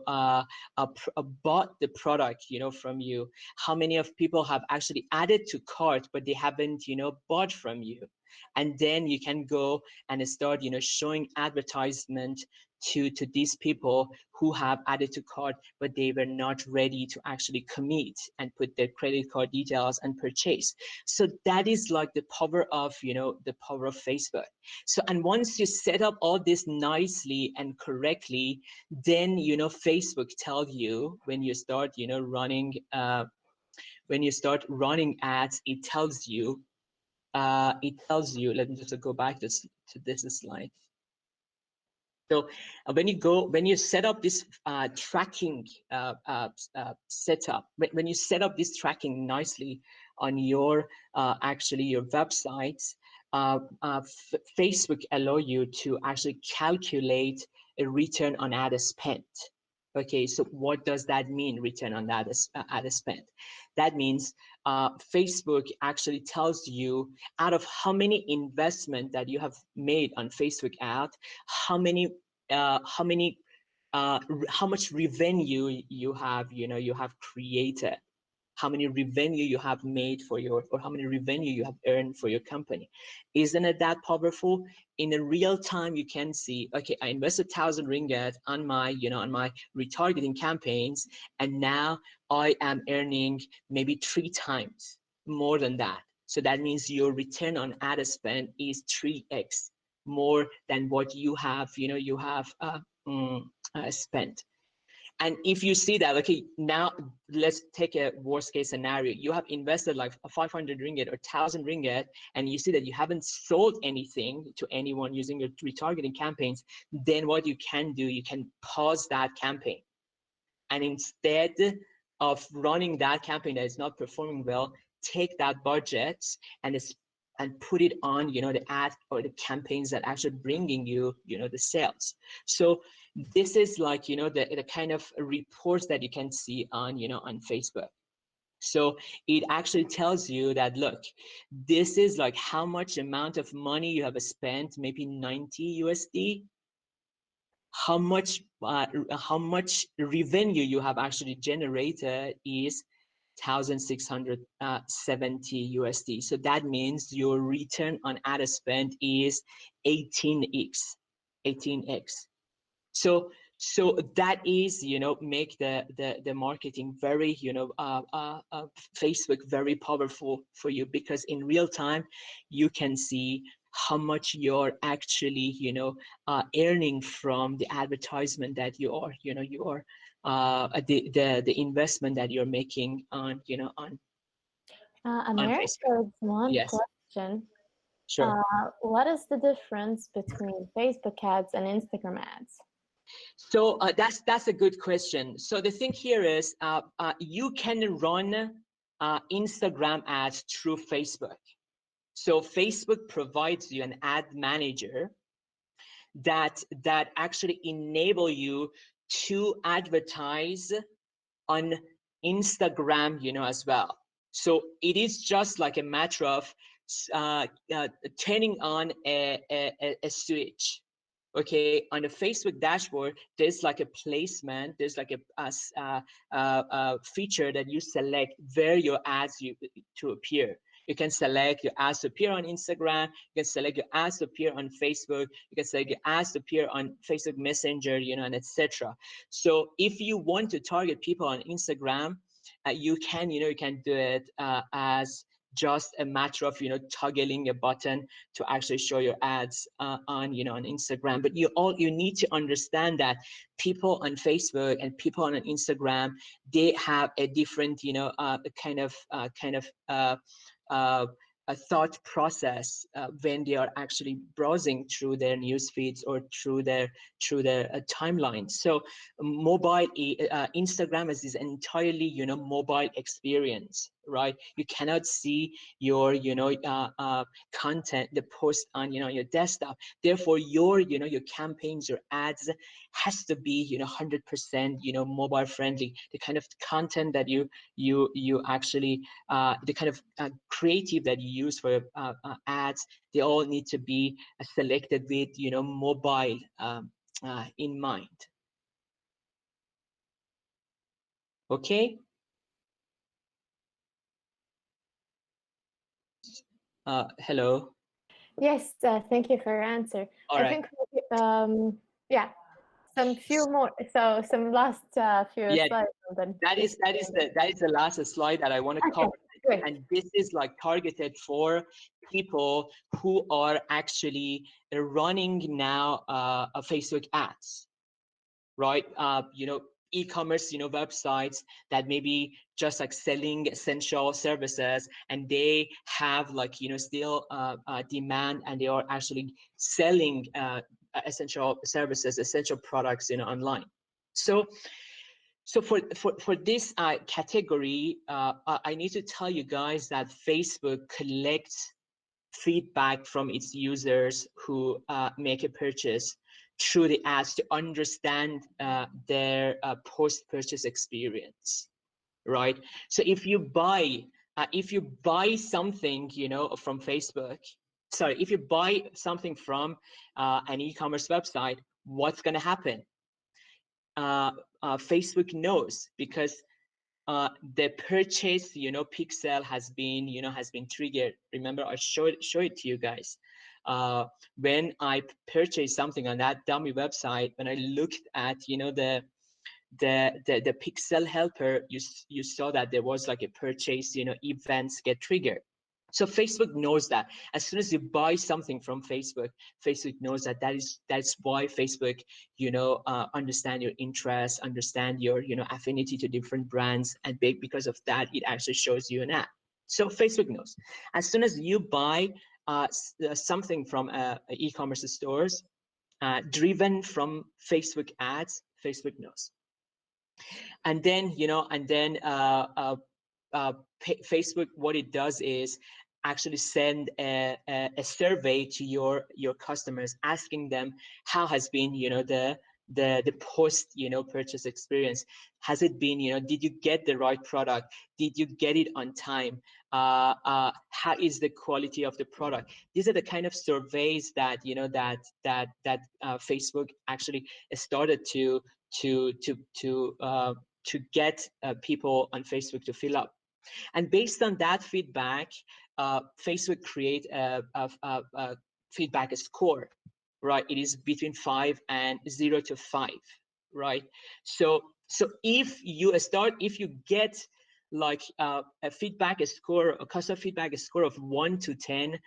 bought the product, you know, from you, how many of people have actually added to cart but they haven't, you know, bought from you. And then you can go and start, you know, showing advertisement to these people who have added to cart but they were not ready to actually commit and put their credit card details and purchase. So that is like the power of, you know, the power of Facebook. So, and once you set up all this nicely and correctly, then, you know, Facebook tells you when you start, you know, running ads, it tells you, let me just go back to this slide. So when you set up this tracking setup, when you set up this tracking nicely on your actually your websites, Facebook allow you to actually calculate a return on ad spent. Okay, so what does that mean, return on ad spent? That means Facebook actually tells you out of how many investment that you have made on Facebook ad, how much revenue you have, you know, you have created, how many revenue you have made for your, or how many revenue you have earned for your company. Isn't it that powerful? In a real time, you can see, okay, I invested 1,000 ringgit on my, you know, on my retargeting campaigns, and now I am earning maybe 3 times more than that. So that means your return on ad spend is 3x more than what you have, you know, you have spent. And if you see that, okay, now let's take a worst case scenario. You have invested like 500 ringgit or 1,000 ringgit, and you see that you haven't sold anything to anyone using your retargeting campaigns. Then what you can do, you can pause that campaign. And instead of running that campaign that is not performing well, take that budget and put it on, you know, the ad or the campaigns that actually bringing you, you know, the sales. So this is like, you know, the kind of reports that you can see on, you know, on Facebook. So it actually tells you that, look, this is like how much amount of money you have spent, maybe 90 USD, how much revenue you have actually generated is 1,670 USD. So that means your return on ad spend is 18x, 18x. So that is, make the marketing very, Facebook very powerful for you, because in real time you can see how much you're actually, earning from the advertisement that you are, the investment that you're making on, on Amir, Facebook. there's one Yes, question. sure. What is the difference between Facebook ads and Instagram ads? So that's a good question. So the thing here is, you can run Instagram ads through Facebook. So Facebook provides you an ad manager that actually enable you to advertise on Instagram, as well. So it is just like a matter of turning on a switch. Okay, on the Facebook dashboard, there's like a placement, there's like a feature that you select where your ads to appear. You can select your ads to appear on Instagram, you can select your ads to appear on Facebook, you can select your ads to appear on Facebook Messenger, and etc. So if you want to target people on Instagram, you can do it as just a matter of toggling a button to actually show your ads on on Instagram. But you need to understand that people on Facebook and people on Instagram, they have a different kind of a thought process when they are actually browsing through their news feeds or through their timelines. So mobile Instagram is this entirely mobile experience, right? You cannot see your content, the post on your desktop. Therefore your your campaigns, your ads has to be 100% mobile friendly. The kind of content that you actually the kind of creative that you use for ads, they all need to be selected with mobile in mind. Okay. Hello. Yes, thank you for your answer. All I right. think, yeah, some last few Yeah, slides. And then that is the last slide that I want to okay, cover. great. And this is like targeted for people who are actually running now Facebook ads, right? E-commerce websites that maybe just like selling essential services, and they have like still demand, and they are actually selling essential services, essential products online. So for this category, I need to tell you guys that Facebook collects feedback from its users who make a purchase through the ads to understand their post-purchase experience, right? So if you buy something from Facebook, sorry, if you buy something from an e-commerce website, what's going to happen? Facebook knows, because the purchase pixel has been triggered. Remember, I show it to you guys. When I purchased something on that dummy website, when I looked at the pixel helper, you saw that there was like a purchase events get triggered. So Facebook knows that as soon as you buy something from Facebook, Facebook knows that that's why Facebook, understand your interests, understand your, affinity to different brands, and because of that, it actually shows you an ad. So Facebook knows. As soon as you buy something from e-commerce stores, driven from Facebook ads, Facebook knows. And then, Facebook, what it does is actually send a survey to your customers, asking them how has been the post purchase experience. Has it been, did you get the right product? Did you get it on time? How is the quality of the product? These are the kind of surveys that Facebook actually started to get people on Facebook to fill up. And based on that feedback, Facebook create a feedback score, right? It is between 5 and 0 to 5, right? So if you get like a feedback score, a customer feedback score of 1 to 10,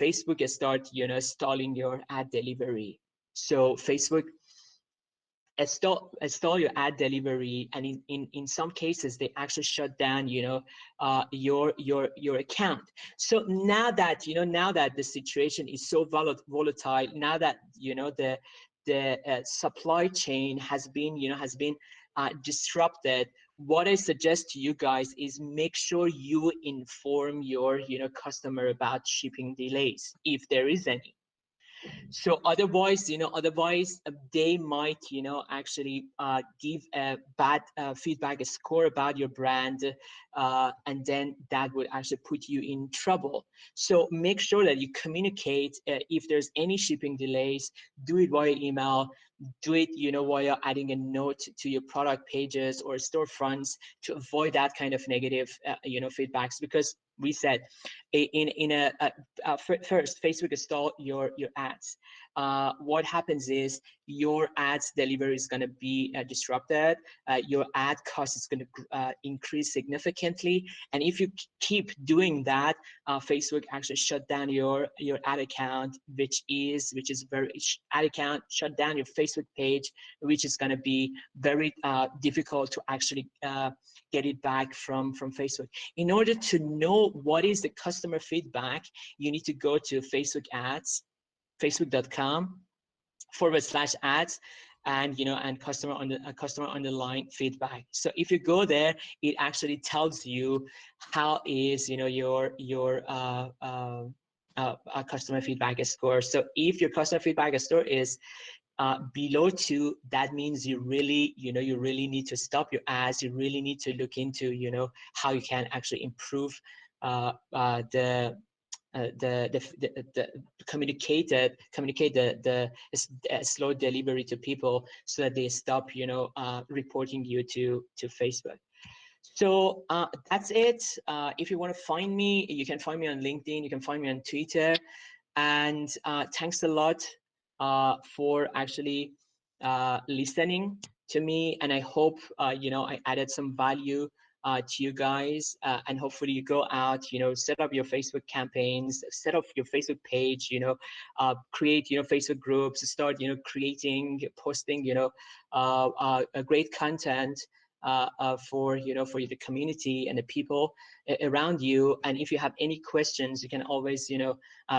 Facebook start stalling your ad delivery. So Facebook install your ad delivery, and in some cases they actually shut down your account. So now that the situation is so volatile, now that the supply chain has been disrupted, what I suggest to you guys is make sure you inform your customer about shipping delays if there is any. So otherwise they might actually give a bad feedback score about your brand, and then that would actually put you in trouble. So make sure that you communicate if there's any shipping delays. Do it via email, do it via adding a note to your product pages or storefronts to avoid that kind of negative feedbacks. Because we said first, Facebook install your ads. What happens is your ads delivery is going to be disrupted. Your ad cost is going to increase significantly, and if you keep doing that, Facebook actually shut down your ad account, which is very ad account, shut down your Facebook page, which is going to be very difficult to actually get it back from Facebook. In order to know what is the customer feedback, you need to go to Facebook ads, facebook.com/ads, and customer underline feedback. So if you go there, it actually tells you how is your customer feedback score. So if your customer feedback score is below 2, that means you really need to stop your ads. You really need to look into how you can actually improve communicate the slow delivery to people, so that they stop reporting you to Facebook. So that's it. If you want to find me, you can find me on LinkedIn, you can find me on Twitter. And thanks a lot for actually listening to me, and I hope I added some value to you guys, and hopefully you go out, set up your Facebook campaigns, set up your Facebook page, create Facebook groups, start posting a great content for the community and the people around you. And if you have any questions, you can always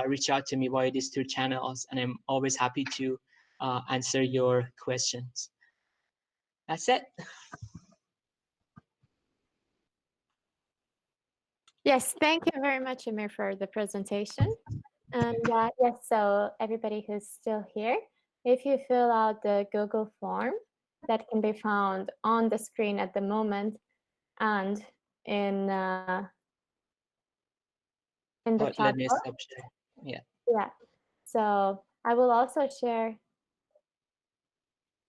reach out to me via these 2 channels, and I'm always happy to answer your questions. That's it. Yes, thank you very much, Amir, for the presentation. And yes, so everybody who's still here, if you fill out the Google form that can be found on the screen at the moment and in the chat Let me box. stop sharing. Yeah. Yeah. So I will also share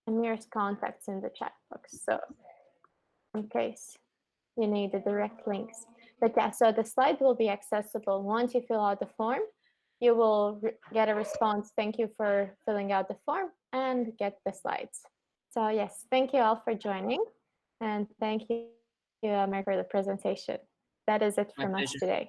Amir's contacts in the chat box, so in case you need the direct links. But yeah, so the slide will be accessible once you fill out the form. You will get a response, thank you for filling out the form, and get the slides. So yes, thank you all for joining, and thank you, Amir, for the presentation. That is it from us today.